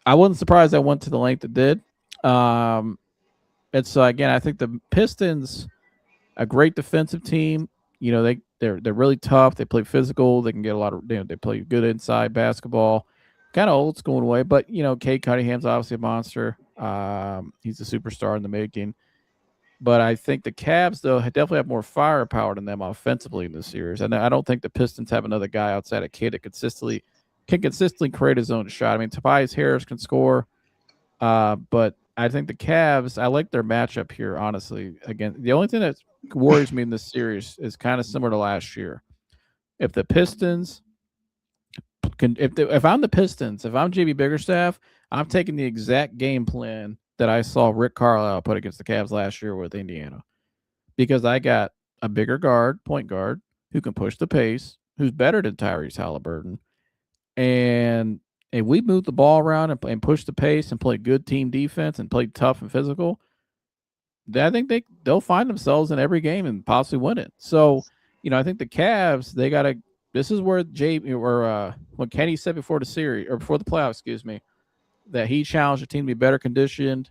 I wasn't surprised I went to the length it did. And so, again, I think the Pistons, a great defensive team. They're really tough. They play physical. They can get a lot of, they play good inside basketball, kind of old school in a way. But, Cade Cunningham's obviously a monster. He's a superstar in the making. But I think the Cavs, though, definitely have more firepower than them offensively in this series. And I don't think the Pistons have another guy outside of Cade that can consistently create his own shot. I mean, Tobias Harris can score, but I think the Cavs, I like their matchup here, honestly. Again, the only thing that worries me in this series is kind of similar to last year. If the Pistons if I'm the Pistons, if I'm J.B. Bickerstaff, I'm taking the exact game plan that I saw Rick Carlisle put against the Cavs last year with Indiana, because I got a bigger point guard, who can push the pace, who's better than Tyrese Halliburton, and we move the ball around and push the pace and play good team defense and play tough and physical, I think they'll find themselves in every game and possibly win it. So, I think the Cavs, they got to. This is where what Kenny said before the series, or before the playoffs, excuse me. that he challenged the team to be better conditioned,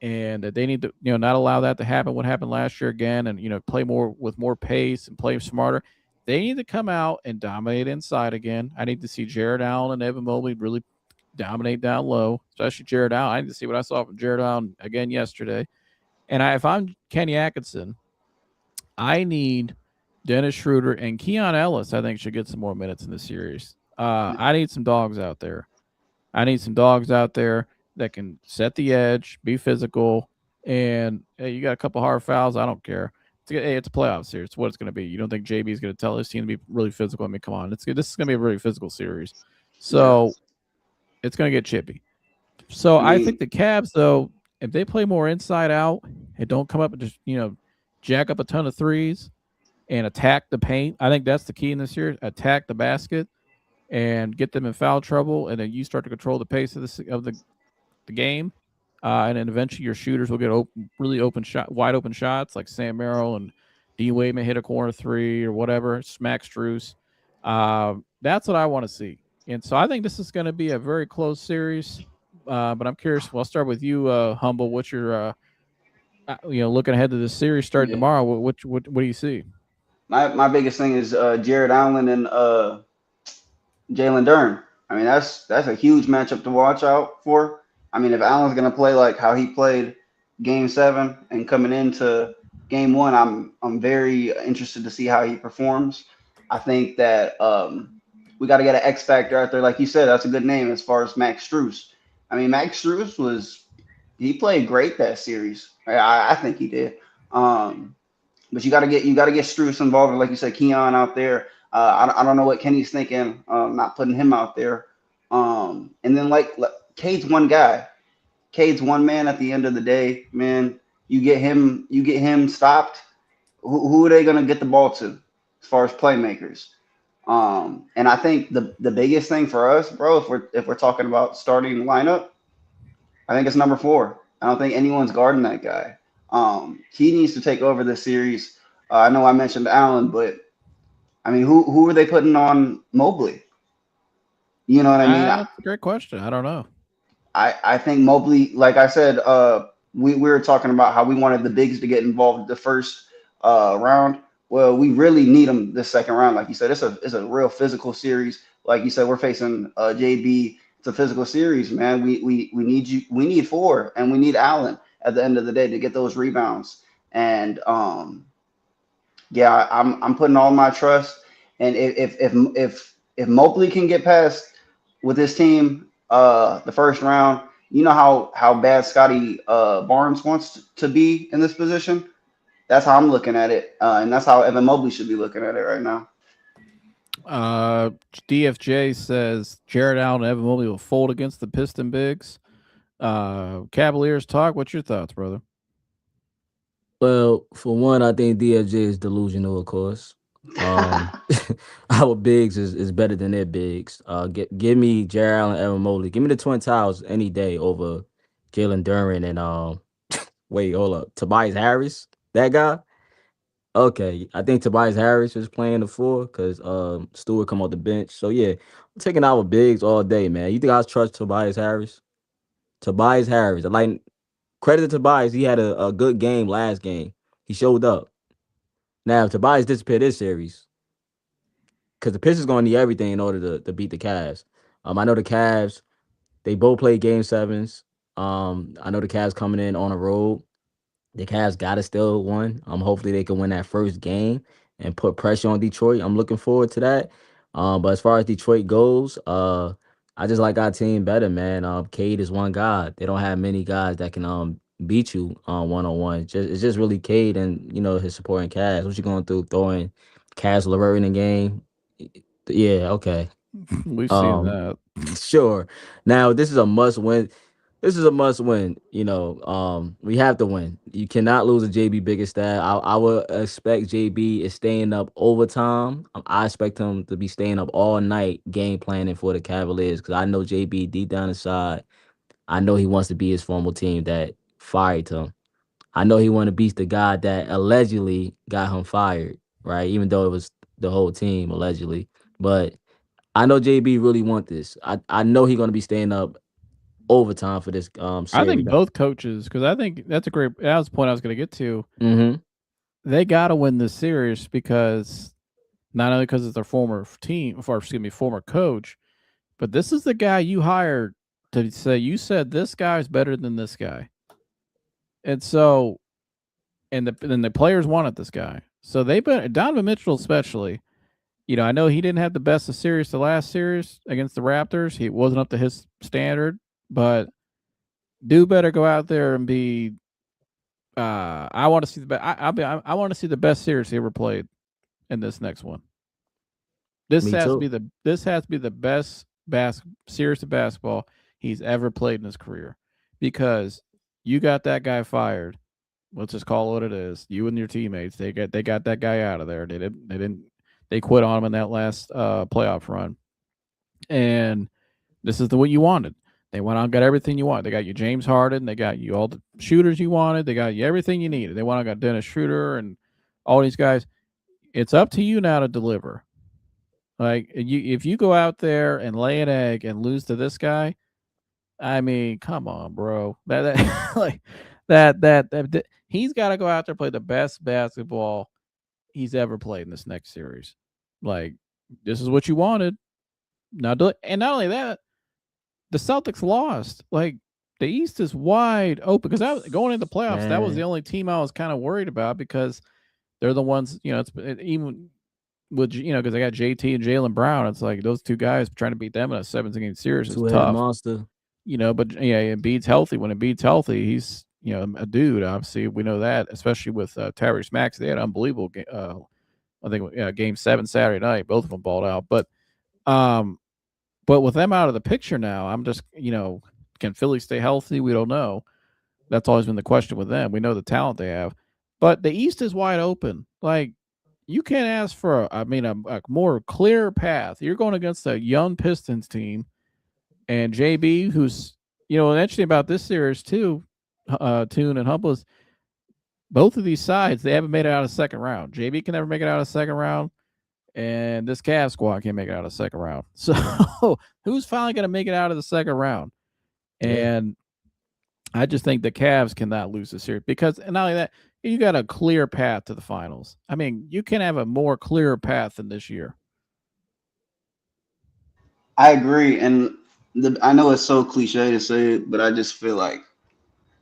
and that they need to, not allow that to happen. What happened last year again, and play more with more pace and play smarter. They need to come out and dominate inside again. I need to see Jared Allen and Evan Mobley really dominate down low, especially Jared Allen. I need to see what I saw from Jared Allen again yesterday. And if I'm Kenny Atkinson, I need Dennis Schroeder and Keon Ellis. I think should get some more minutes in the series. I need some dogs out there. I need some dogs out there that can set the edge, be physical, and hey, you got a couple hard fouls. I don't care. It's a playoff series. It's what it's going to be. You don't think JB is going to tell his team to be really physical? I mean, come on. This is going to be a really physical series. So it's going to get chippy. So I think the Cavs, though, if they play more inside out and don't come up and just, jack up a ton of threes and attack the paint, I think that's the key in this series. Attack the basket and get them in foul trouble, and then you start to control the pace of the game, and then eventually your shooters will get really wide open shots like Sam Merrill and D Wade may hit a corner three or whatever, smack Strus. That's what I want to see, and so I think this is going to be a very close series. But I'm curious. Well, I'll start with you, Humble. What's your looking ahead to this series starting tomorrow? What do you see? My biggest thing is Jared Allen and Jalen Duren. I mean, that's a huge matchup to watch out for. I mean, if Allen's going to play like how he played Game 7 and coming into Game 1, I'm very interested to see how he performs. I think that we got to get an X factor out there, like you said. That's a good name as far as Max Strus. I mean, Max Strus he played great that series. I think he did. But you got to get Strus involved, like you said, Keon out there. I don't know what Kenny's thinking, not putting him out there. And then like Cade's one guy. Cade's one man at the end of the day, man. You get him stopped. Who are they gonna get the ball to as far as playmakers? And I think the biggest thing for us, bro, if we're talking about starting lineup, I think it's number 4. I don't think anyone's guarding that guy. He needs to take over this series. I know I mentioned Allen, but I mean, who are they putting on Mobley? You know what I mean? That's a great question. I don't know. I think Mobley, like I said, we were talking about how we wanted the bigs to get involved the first round. Well, we really need them this second round. Like you said, it's a real physical series. Like you said, we're facing JB. It's a physical series, man. We need you. We need 4, and we need Allen at the end of the day to get those rebounds. And I'm putting all my trust. And if Mobley can get past with his team the first round, you know how bad Scotty Barnes wants to be in this position. That's how I'm looking at it, and that's how Evan Mobley should be looking at it right now. DFJ says Jared Allen and Evan Mobley will fold against the Piston bigs. Cavaliers talk. What's your thoughts, brother? Well, for one, I think DFJ is delusional, of course. Our bigs is better than their bigs. Give me Jared Allen and Evan Mobley. Give me the Twin Towers any day over Jalen Duren and wait, hold up. Tobias Harris, that guy? Okay, I think Tobias Harris is playing the 4 because Stewart come off the bench. So yeah, I'm taking our bigs all day, man. You think I trust Tobias Harris? Tobias Harris. Like, credit to Tobias, he had a good game last game. He showed up. Now, if Tobias disappeared this series, because the Pistons going to need everything in order to beat the Cavs. I know the Cavs, they both played Game 7s. I know the Cavs coming in on a road. The Cavs got to still win. Hopefully they can win that first game and put pressure on Detroit. I'm looking forward to that. But as far as Detroit goes, I just like our team better, man. Cade is one guy. They don't have many guys that can beat you one-on-one. It's just really Cade and his supporting cast. What you going through throwing Cass LeVert in the game? Yeah, okay. We've seen that. Sure. Now this is a must win. This is a must win. We have to win. You cannot lose a J.B. Bickerstaff. I would expect J.B. is staying up overtime. I expect him to be staying up all night game planning for the Cavaliers because I know J.B. deep down inside. I know he wants to be his former team that fired him. I know he want to beat the guy that allegedly got him fired, right? Even though it was the whole team allegedly. But I know JB really want this. I know he's going to be staying up overtime for this I series. think both coaches, because I think that was the point I was going to get to. Mm-hmm. They got to win this series because not only because it's their former team, or excuse me, former coach, but this is the guy you hired to say, you said this guy is better than this guy. And so, and the players wanted this guy. So they've been, Donovan Mitchell especially, I know he didn't have the best of series the last series against the Raptors. He wasn't up to his standard, but do better go out there and be. I want to see the best. I want to see the best series he ever played in this next one. This Me has to too. be the best series of basketball he's ever played in his career, because you got that guy fired. Let's just call it what it is. You and your teammates, they got that guy out of there. They quit on him in that last playoff run, and this is what you wanted. They went out and got everything you want. They got you James Harden. They got you all the shooters you wanted. They got you everything you needed. They went out and got Dennis Schroeder and all these guys. It's up to you now to deliver. Like, if you go out there and lay an egg and lose to this guy, I mean, come on, bro. Like that he's got to go out there and play the best basketball he's ever played in this next series. Like, this is what you wanted. Now do it. And not only that, the Celtics lost. Like, the East is wide open, because going into the playoffs, that was the only team I was kind of worried about, because they're the ones, even with, because they got JT and Jaylen Brown. It's like those two guys trying to beat them in a 17-game series is Two-headed tough. monster. But yeah, Embiid's healthy. When Embiid's healthy, he's a dude. Obviously, we know that, especially with Tyrese Maxey. They had unbelievable. I think Game 7 Saturday night, both of them balled out. But with them out of the picture now, I'm just can Philly stay healthy? We don't know. That's always been the question with them. We know the talent they have, but the East is wide open. Like, you can't ask for a more clear path. You're going against a young Pistons team, and JB, who's interesting about this series too, Tune and Humble, is both of these sides, they haven't made it out of the second round. JB can never make it out of the second round, and this Cavs squad can't make it out of the second round. So who's finally going to make it out of the second round? And I just think the Cavs cannot lose the series, because not only that, you got a clear path to the finals. I mean, you can have a more clear path than this year. I agree, and I know it's so cliche to say it, but I just feel like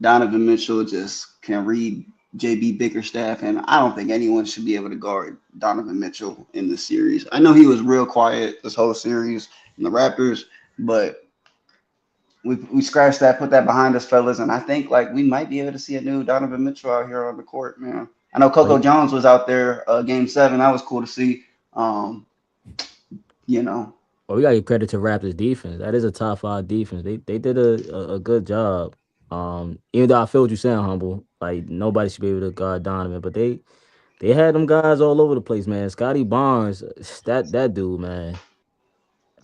Donovan Mitchell just can read J.B. Bickerstaff, and I don't think anyone should be able to guard Donovan Mitchell in this series. I know he was real quiet this whole series in the Raptors, but we scratched that, put that behind us, fellas, and I think like we might be able to see a new Donovan Mitchell out here on the court, man. I know Coco Jones was out there Game 7. That was cool to see. Well, we gotta give credit to Raptors defense. That is a top 5 defense. They did a good job. Even though I feel what you're saying, Humble, like nobody should be able to guard Donovan, but they had them guys all over the place, man. Scotty Barnes, that dude, man.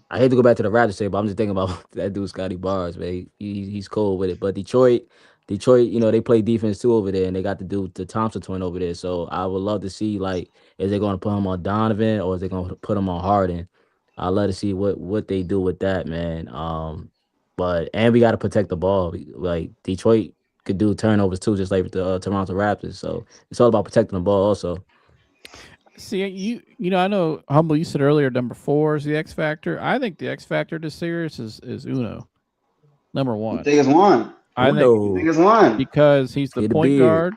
I hate to go back to the Raptors say, but I'm just thinking about that dude, Scotty Barnes, man. He's cool with it. But Detroit, they play defense too over there, and they got the Thompson twin over there. So I would love to see, like, is they going to put him on Donovan, or is they going to put him on Harden? I'd love to see what they do with that, man. And we got to protect the ball. Like, Detroit could do turnovers too, just like the Toronto Raptors. So it's all about protecting the ball also. See, I know, Humble, you said earlier number 4 is the X factor. I think the X factor this series is Uno, number 1. I think it's one. I think it's one because he's the point guard.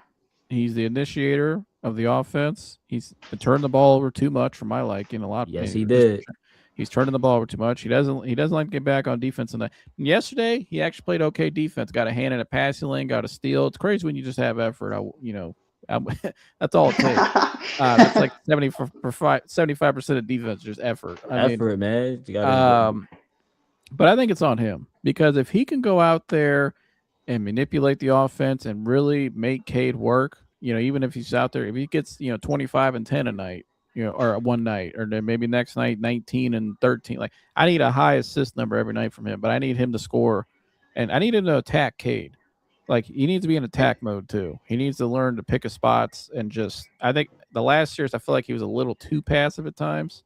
He's the initiator of the offense. He's turned the ball over too much for my liking. A lot. Yes, he did. He's turning the ball over too much. He doesn't like to get back on defense. And yesterday, he actually played okay defense. Got a hand in a passing lane. Got a steal. It's crazy when you just have effort. That's all it takes. That's like 75% of defense, just effort. Man. You but I think it's on him, because if he can go out there and manipulate the offense and really make Cade work, even if he's out there, if he gets 25 and 10 a night, or one night, or then maybe next night 19 and 13. Like, I need a high assist number every night from him, but I need him to score, and I need him to attack Cade. Like, he needs to be in attack mode too. He needs to learn to pick his spots, and I think the last years I feel like he was a little too passive at times,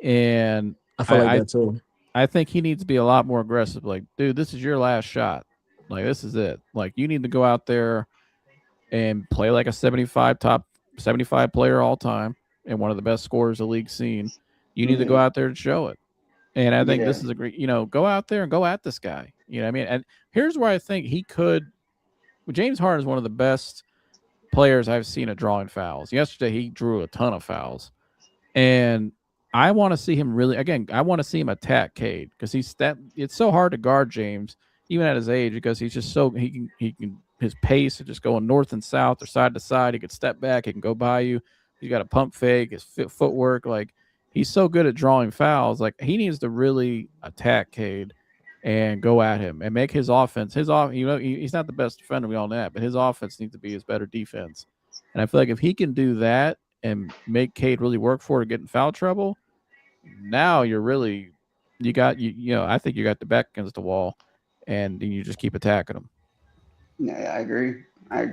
and I feel like that too. I think he needs to be a lot more aggressive. Like, dude, this is your last shot. Like, this is it. Like, you need to go out there and play like a 75 player all time and one of the best scorers the league's seen. You need to go out there and show it. And I think this is a great, go out there and go at this guy. You know what I mean? And here's where I think he could. James Harden is one of the best players I've seen at drawing fouls. Yesterday, he drew a ton of fouls. And I want to see him I want to see him attack Cade because it's so hard to guard James, even at his age, because he's just he can his pace of just going north and south or side to side. He can step back, he can go by you. He's got a pump fake, his footwork, like he's so good at drawing fouls. Like he needs to really attack Cade and go at him and make his offense. He's not the best defender, we all know that, but his offense needs to be his better defense. And I feel like if he can do that and make Cade really work for it to get in foul trouble, now you're really I think you got the back against the wall and you just keep attacking them. Yeah, I agree. I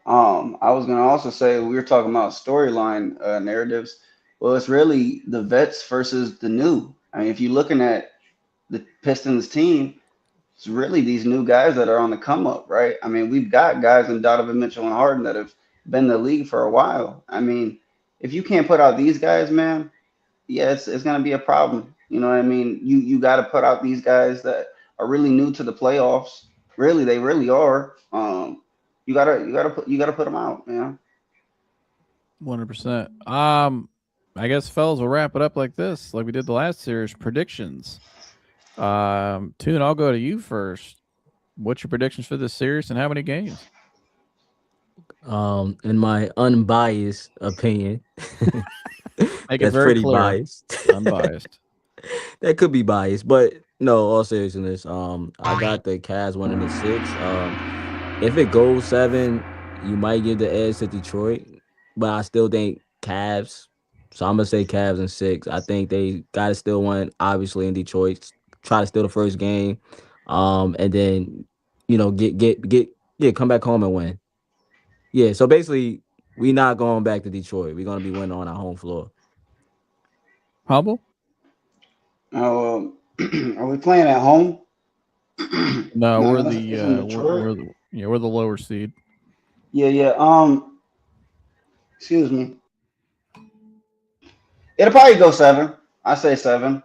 was gonna also say we were talking about storyline narratives. Well, it's really the vets versus the new. I mean, if you're looking at the Pistons team, it's really these new guys that are on the come up, right? I mean, we've got guys in Donovan Mitchell and Harden that have been in the league for a while. I mean, if you can't put out these guys, man, yeah, it's gonna be a problem. You know what I mean? You got to put out these guys that are really new to the playoffs. Really, they really are. You gotta put them out, man. 100%. I guess fellas will wrap it up like this, like we did the last series. Predictions. Tune, I'll go to you first. What's your predictions for this series and how many games? In my unbiased opinion, That's pretty clear. Biased. Unbiased. That could be biased, but no, all seriousness, I got the Cavs winning the 6. If it goes 7, you might give the edge to Detroit, but I still think Cavs. So I'm gonna say Cavs in 6. I think they gotta still win, obviously, in Detroit. Try to steal the first game, and then come back home and win. Yeah, so basically, we not going back to Detroit. We're gonna be winning on our home floor. Humble? Are we playing at home? No, we're we're the lower seed. Yeah. Excuse me. It'll probably go 7. I say 7.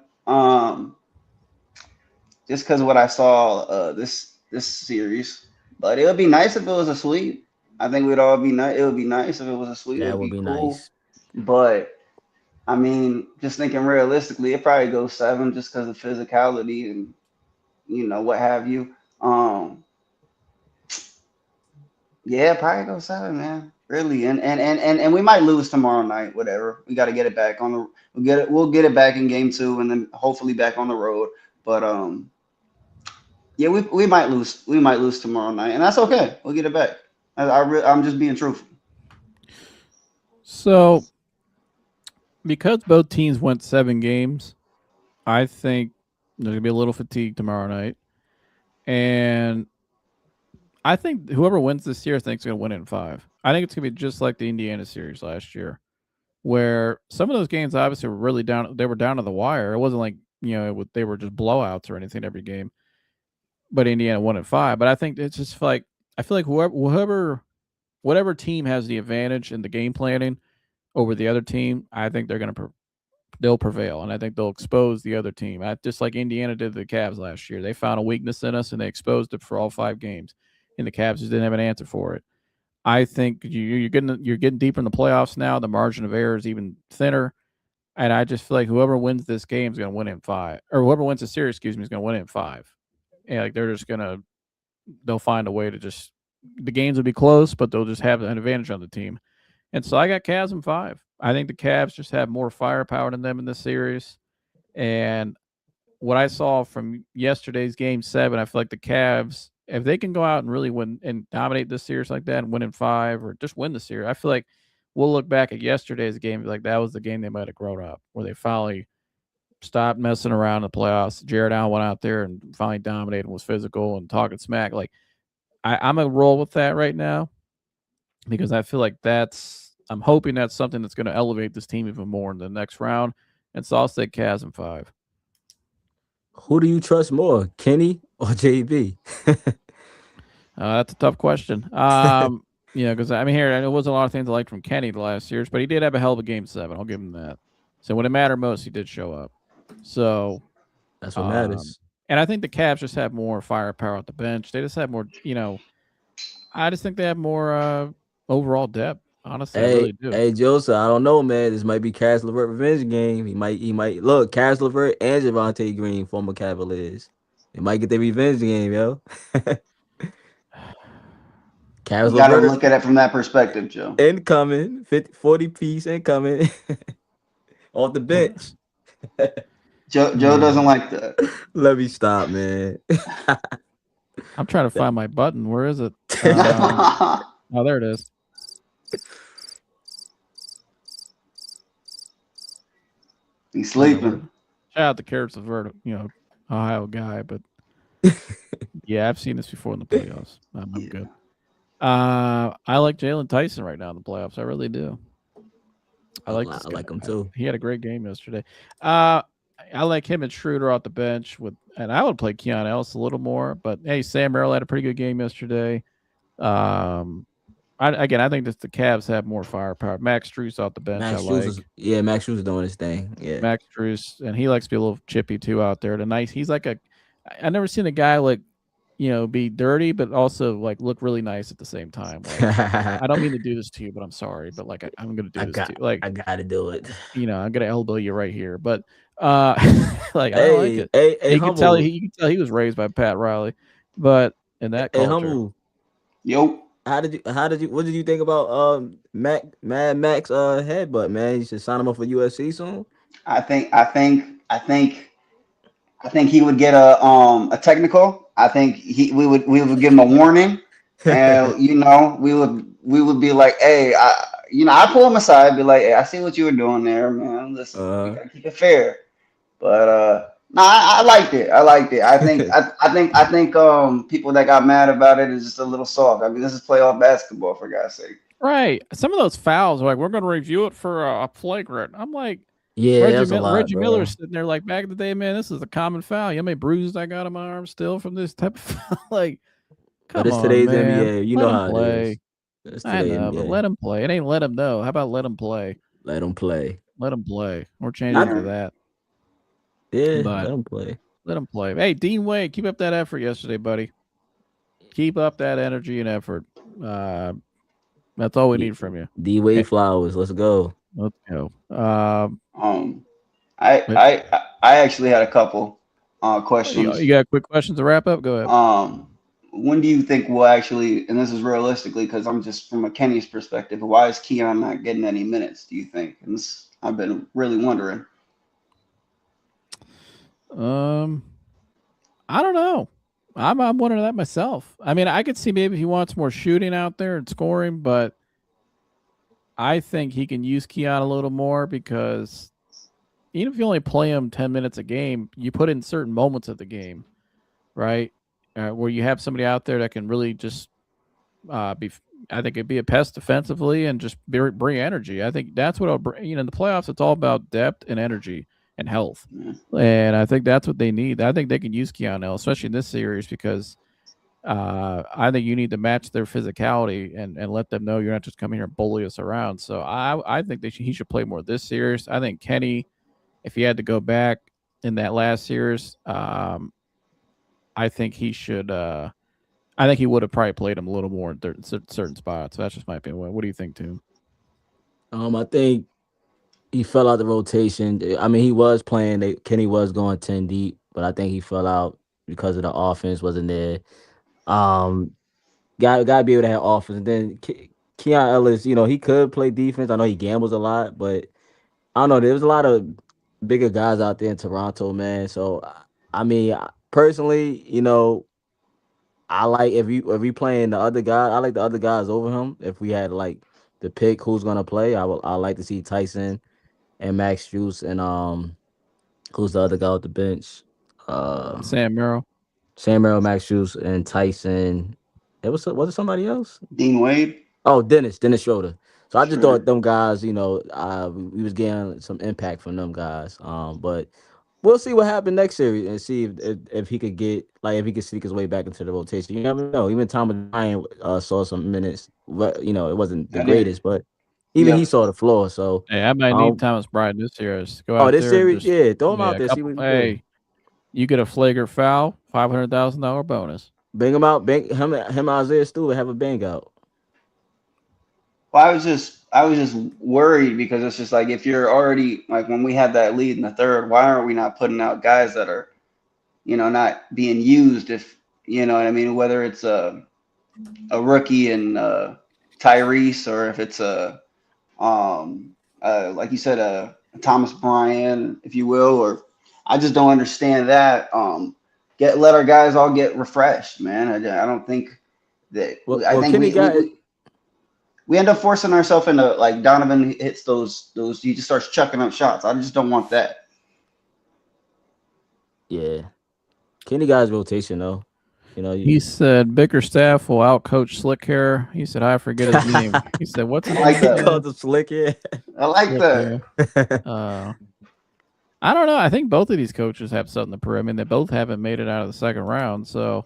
Just because of what I saw this series, but it would be nice if it was a sweep. I think we'd all be nice. It would be nice if it was a sweep. That would be cool. Nice. But I mean, just thinking realistically, it probably goes 7 just because of physicality and what have you. Yeah, probably go 7, man. Really, and we might lose tomorrow night. Whatever, we got to get it back on the. We'll get it back in game 2, and then hopefully back on the road. But yeah, we might lose. We might lose tomorrow night, and that's okay. We'll get it back. I'm just being truthful. So, because both teams went 7 games, I think there's gonna be a little fatigue tomorrow night, and I think whoever wins this year, I think is gonna win it in 5. I think it's gonna be just like the Indiana series last year, where some of those games obviously were really down. They were down to the wire. It wasn't like they were just blowouts or anything every game. But Indiana won in 5. But I think it's just like I feel like whatever team has the advantage in the game planning over the other team, I think they'll prevail, and I think they'll expose the other team. Just like Indiana did to the Cavs last year, they found a weakness in us and they exposed it for all 5 games, and the Cavs just didn't have an answer for it. I think you're getting deeper in the playoffs now. The margin of error is even thinner, and I just feel like whoever wins this game is going to win it in 5, or whoever wins the series, is going to win it in 5. And like they'll find a way to the games will be close, but they'll just have an advantage on the team. And so I got Cavs in 5. I think the Cavs just have more firepower than them in this series. And what I saw from yesterday's game 7, I feel like the Cavs, if they can go out and really win and dominate this series like that and win in 5 or just win the series, I feel like we'll look back at yesterday's game and be like that was the game they might have grown up, where they finally stopped messing around in the playoffs. Jared Allen went out there and finally dominated and was physical and talking smack. Like I'm going to roll with that right now because I feel like I'm hoping that's something that's going to elevate this team even more in the next round. And so I'll say Cavs in 5. Who do you trust more, Kenny or JB? That's a tough question. Yeah, because I mean, here there wasn't a lot of things I liked from Kenny the last years, but he did have a hell of a game 7. I'll give him that. So when it mattered most, he did show up. So, That's what matters. and I think the Cavs just have more firepower at the bench. They just have more, I just think they have more overall depth. Honestly, I really do. Hey, Joseph, I don't know, man. This might be Cass LeVert revenge game. He might look Cass LeVert and Javante Green, former Cavaliers. They might get their revenge game, yo. Cass You got to LeVert look at it from that perspective, Joe. incoming, 40 piece incoming off the bench. Joe doesn't like that. Let me stop, man. I'm trying to find my button. Where is it? Oh, there it is. He's sleeping. Shout out to Carrots of Vert, Ohio guy, but yeah, I've seen this before in the playoffs. I'm good. I like Jalen Tyson right now in the playoffs. I really do. I like him too. He had a great game yesterday. I like him and Schroeder off the bench and I would play Keon Ellis a little more, but hey, Sam Merrill had a pretty good game yesterday. I think that the Cavs have more firepower. Max Strus off the bench. Max Strus is doing his thing. Yeah, Max Strus, and he likes to be a little chippy too out there. He's like I never seen a guy like, be dirty, but also like look really nice at the same time. Like, I don't mean to do this to you, but I'm sorry, but like I'm gonna do this to you. Like I gotta do it. I'm gonna elbow you right here, but like I like it. You can tell he was raised by Pat Riley, but in that culture. Humble. Yo. What did you think about Mad Max headbutt, man? You should sign him up for USC soon. I think he would get a technical. I think we would give him a warning, and we would be like, hey, I pull him aside, be like, hey, I see what you were doing there, man. Listen, you gotta keep it fair. But no, I liked it. I think people that got mad about it is just a little soft. I mean, this is playoff basketball, for God's sake. Right. Some of those fouls, like, we're going to review it for a flagrant. I'm like, yeah, Reggie Miller's sitting there like, back in the day, man, this is a common foul. You know how many bruises I got on my arm still from this type of foul? Like, come on, today's man. NBA. You know how it is. I know, but let him play. It ain't let him know. How about let him play? Let him play. Let him play. We're changing to that. Yeah, let him play. Let him play. Hey, Dean Wade, keep up that effort yesterday, buddy. Keep up that energy and effort. That's all we need from you. D Wade Flowers. Let's go. Let's go. I actually had a couple questions. You got quick questions to wrap up? Go ahead. When do you think we'll actually, and this is realistically, because I'm just from a Kenny's perspective, why is Keon not getting any minutes, do you think? And I've been really wondering. I don't know. I'm wondering that myself. I mean, I could see maybe if he wants more shooting out there and scoring, but I think he can use Keon a little more because even if you only play him 10 minutes a game, you put in certain moments of the game, right? Where you have somebody out there that can really just I think it'd be a pest defensively and just bring energy. I think that's what I'll bring. In the playoffs, it's all about depth and energy and health. And I think that's what they need. I think they can use Keon Ellis, especially in this series, because I think you need to match their physicality and let them know you're not just coming here and bully us around. So I think he should play more this series. I think Kenny, if he had to go back in that last series, I think he should. I think he would have probably played him a little more in certain spots. So that's just my opinion. What do you think, Tim? I think he fell out the rotation. I mean, he was playing. Kenny was going 10 deep, but I think he fell out because of the offense wasn't there. Gotta be able to have offense. And then Keon Ellis, he could play defense. I know he gambles a lot, but I don't know. There's a lot of bigger guys out there in Toronto, man. So I mean, personally, I like if we playing the other guy. I like the other guys over him. If we had like the pick who's gonna play, I like to see Tyson and Max Strus and who's the other guy off the bench? Sam Merrill, Max Strus, and Tyson. Was it somebody else? Dean Wade. Oh, Dennis Schroeder. So I just thought them guys, we was getting some impact from them guys. But we'll see what happened next series and see if he could get if he could sneak his way back into the rotation. You never know. Even Thomas Bryant saw some minutes. But it wasn't the I did. greatest, but even he Yep. saw the floor. So Hey, I might need Thomas Bryant this year. Just go out this there and series, just yeah, throw him out a there. See couple. what he do. Hey, you get a flagrant foul, $500,000 bonus. Bring him out. Bang him. Isaiah Stewart have a bang out. Well, I was just worried because it's just like if you're already like when we had that lead in the third, why aren't we not putting out guys that are, not being used? If you know what I mean, whether it's a rookie and Tyrese, or if it's like you said, a Thomas Bryant, if you will, or I just don't understand that. Let our guys all get refreshed, man. I don't think that. I think Kenny got. We end up forcing ourselves into like Donovan hits those he just starts chucking up shots. I just don't want that. Yeah, Kenny got his rotation though. He said Bickerstaff will outcoach Slick Hair. He said I forget his name. He said what's his like name? that. Called him Slick Hair. I like that. I don't know. I think both of these coaches have something to prove. I mean, they both haven't made it out of the second round, so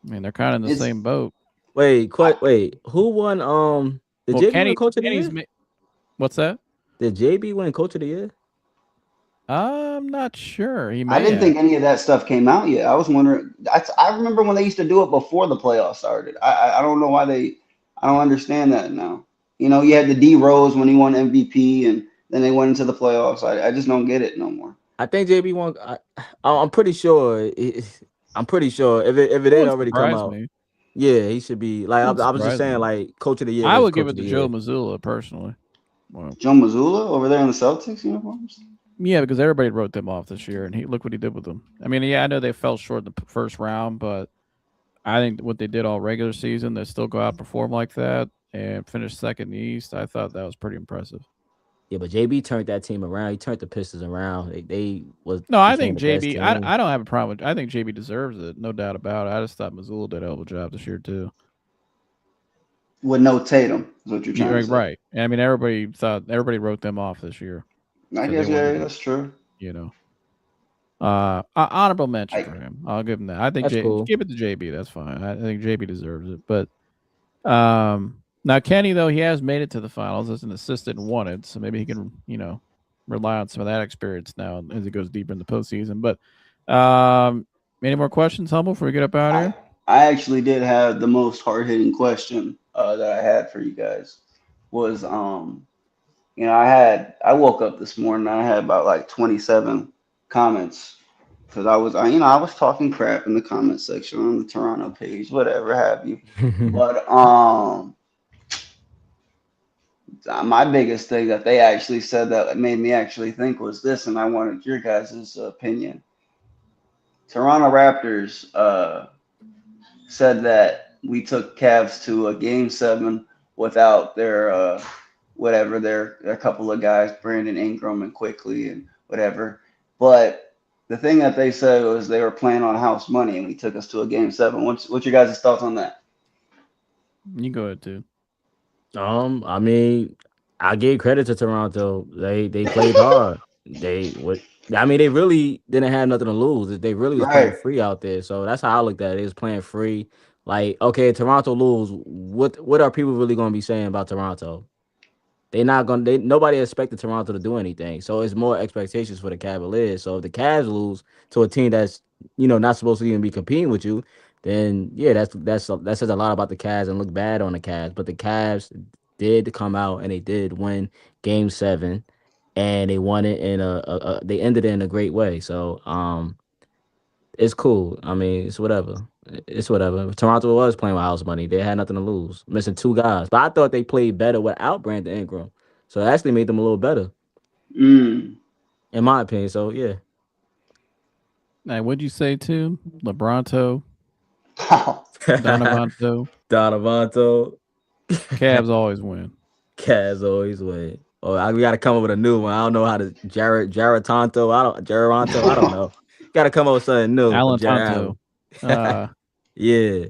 I mean they're kind of in the same boat. Wait, who won? Did JB win Coach of the Year? What's that? Did JB win Coach of the Year? I'm not sure. I didn't think any of that stuff came out yet. I was wondering. I remember when they used to do it before the playoffs started. I don't know why I don't understand that now. You had the D Rose when he won MVP, and then they went into the playoffs. I just don't get it no more. I think JB won. I'm pretty sure. I'm pretty sure if it didn't already come out. Me. Yeah, he should be I was just saying Coach of the Year. I would give it to Joe Mazzulla personally. Joe Mazzulla over there in the Celtics uniforms. Yeah, because everybody wrote them off this year, and look what he did with them. I mean, yeah, I know they fell short in the first round, but I think what they did all regular season, they still go out and perform like that and finish second in the East. I thought that was pretty impressive. Yeah, but JB turned that team around. He turned the Pistons around. I think JB. I don't have a problem with. I think JB deserves it, no doubt about it. I just thought Mazzulla did a hell of a job this year too. With no Tatum, is what you're trying to say. Right. I mean, everybody wrote them off this year. I guess that's true. Honorable mention for him. I'll give him that. I think give it to JB. That's fine. I think JB deserves it. But now Kenny, though, he has made it to the finals as an assistant and won it, so maybe he can rely on some of that experience now as he goes deeper in the postseason. But any more questions, Humble, before we get up out of here? I actually did have the most hard hitting question that I had for you guys was I woke up this morning and I had about like 27 comments because I was talking crap in the comment section on the Toronto page, whatever have you. But my biggest thing that they actually said that made me actually think was this, and I wanted your guys' opinion. Toronto Raptors said that we took Cavs to a Game 7 without their a couple of guys, Brandon Ingram and Quickly and whatever. But the thing that they said was they were playing on house money, and we took us to a Game 7. What's your guys' thoughts on that? You go ahead too. I mean, I gave credit to Toronto. They played hard. They really didn't have nothing to lose. They really was playing free out there. So that's how I looked at it. They was playing free. Like, okay, Toronto lose. What are people really going to be saying about Toronto? Nobody expected Toronto to do anything. So it's more expectations for the Cavaliers. So if the Cavs lose to a team that's not supposed to even be competing with you, then yeah, that says a lot about the Cavs and look bad on the Cavs. But the Cavs did come out and they did win Game 7, and they won it they ended it in a great way. So it's cool. I mean, it's whatever. It's whatever. Toronto was playing with house money. They had nothing to lose, missing 2 guys. But I thought they played better without Brandon Ingram. So it actually made them a little better, in my opinion. So yeah. Now, what'd you say to LeBronto? Donovanto. Cavs always win. Cavs always win. Oh, we got to come up with a new one. I don't know how to Jaranto. I don't know. Got to come up with something new. Alan Tonto. Yeah.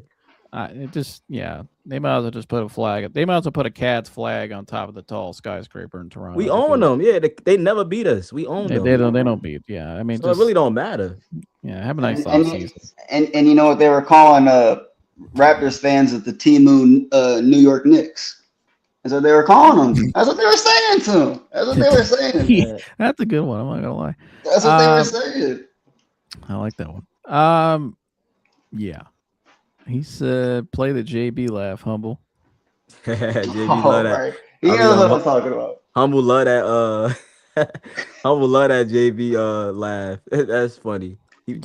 It just They might as well just put a flag. They might as well put a Cats flag on top of the tall skyscraper in Toronto. We own them. Yeah, they never beat us. We own them. They don't beat. Yeah, I mean, so it really don't matter. Yeah, have a nice and, offseason. And you know what they were calling Raptors fans at the Timu New York Knicks. That's what they were calling them. That's what they were saying to them. That's what they were saying. Yeah, that's a good one. I'm not gonna lie. That's what they were saying. I like that one. Yeah. He said, "Play the JB laugh, humble." JB love that. Right. He knows what I'm talking about. Humble love that. Humble love that JB laugh. That's funny.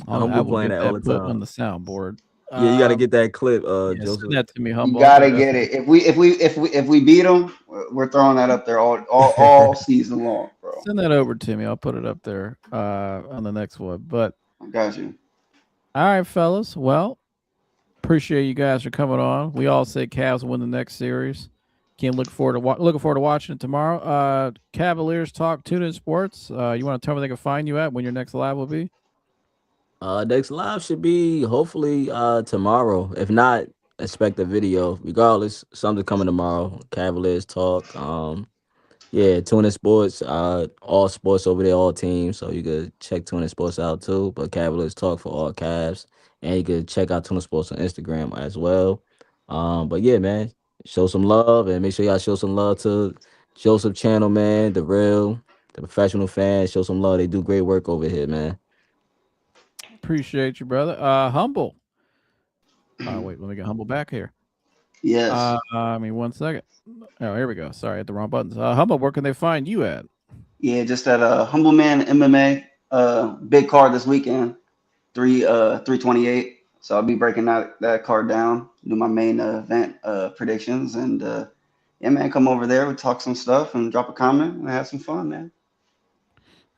Humble playing that all the time on the soundboard. Yeah, you got to get that clip. Joseph. Send that to me, humble. You gotta get it. If we beat them, we're throwing that up there all season long, bro. Send that over to me. I'll put it up there on the next one. But I got you. All right, fellas. Well, appreciate you guys for coming on. We all say Cavs will win the next series. Can't looking forward to watching it tomorrow. Cavaliers Talk, Tune In Sports. You want to tell me they can find you at when your next live will be? Next live should be hopefully tomorrow. If not, expect a video. Regardless, something coming tomorrow. Cavaliers Talk. Yeah, Tune In Sports. All sports over there, all teams. So you could check Tune In Sports out too. But Cavaliers Talk for all Cavs. And you could check out Tune In Sports on Instagram as well. But yeah, man, show some love and make sure y'all show some love to Joseph channel, man. The professional fans. Show some love. They do great work over here, man. Appreciate you, brother. Humble. Wait, let me get Humble back here. Yes. I mean, 1 second. Oh, here we go. Sorry, I hit the wrong buttons. Humble, where can they find you at? Yeah, just at Humble Man MMA. Big card this weekend, 328. So I'll be breaking that card down, do my main event predictions, and yeah, man, come over there. We talk some stuff and drop a comment and have some fun, man.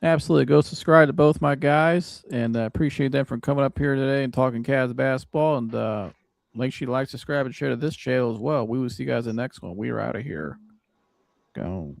Absolutely. Go subscribe to both my guys, and appreciate them for coming up here today and talking Cavs basketball. And make sure you like, subscribe, and share to this channel as well. We will see you guys in the next one. We are out of here. Go.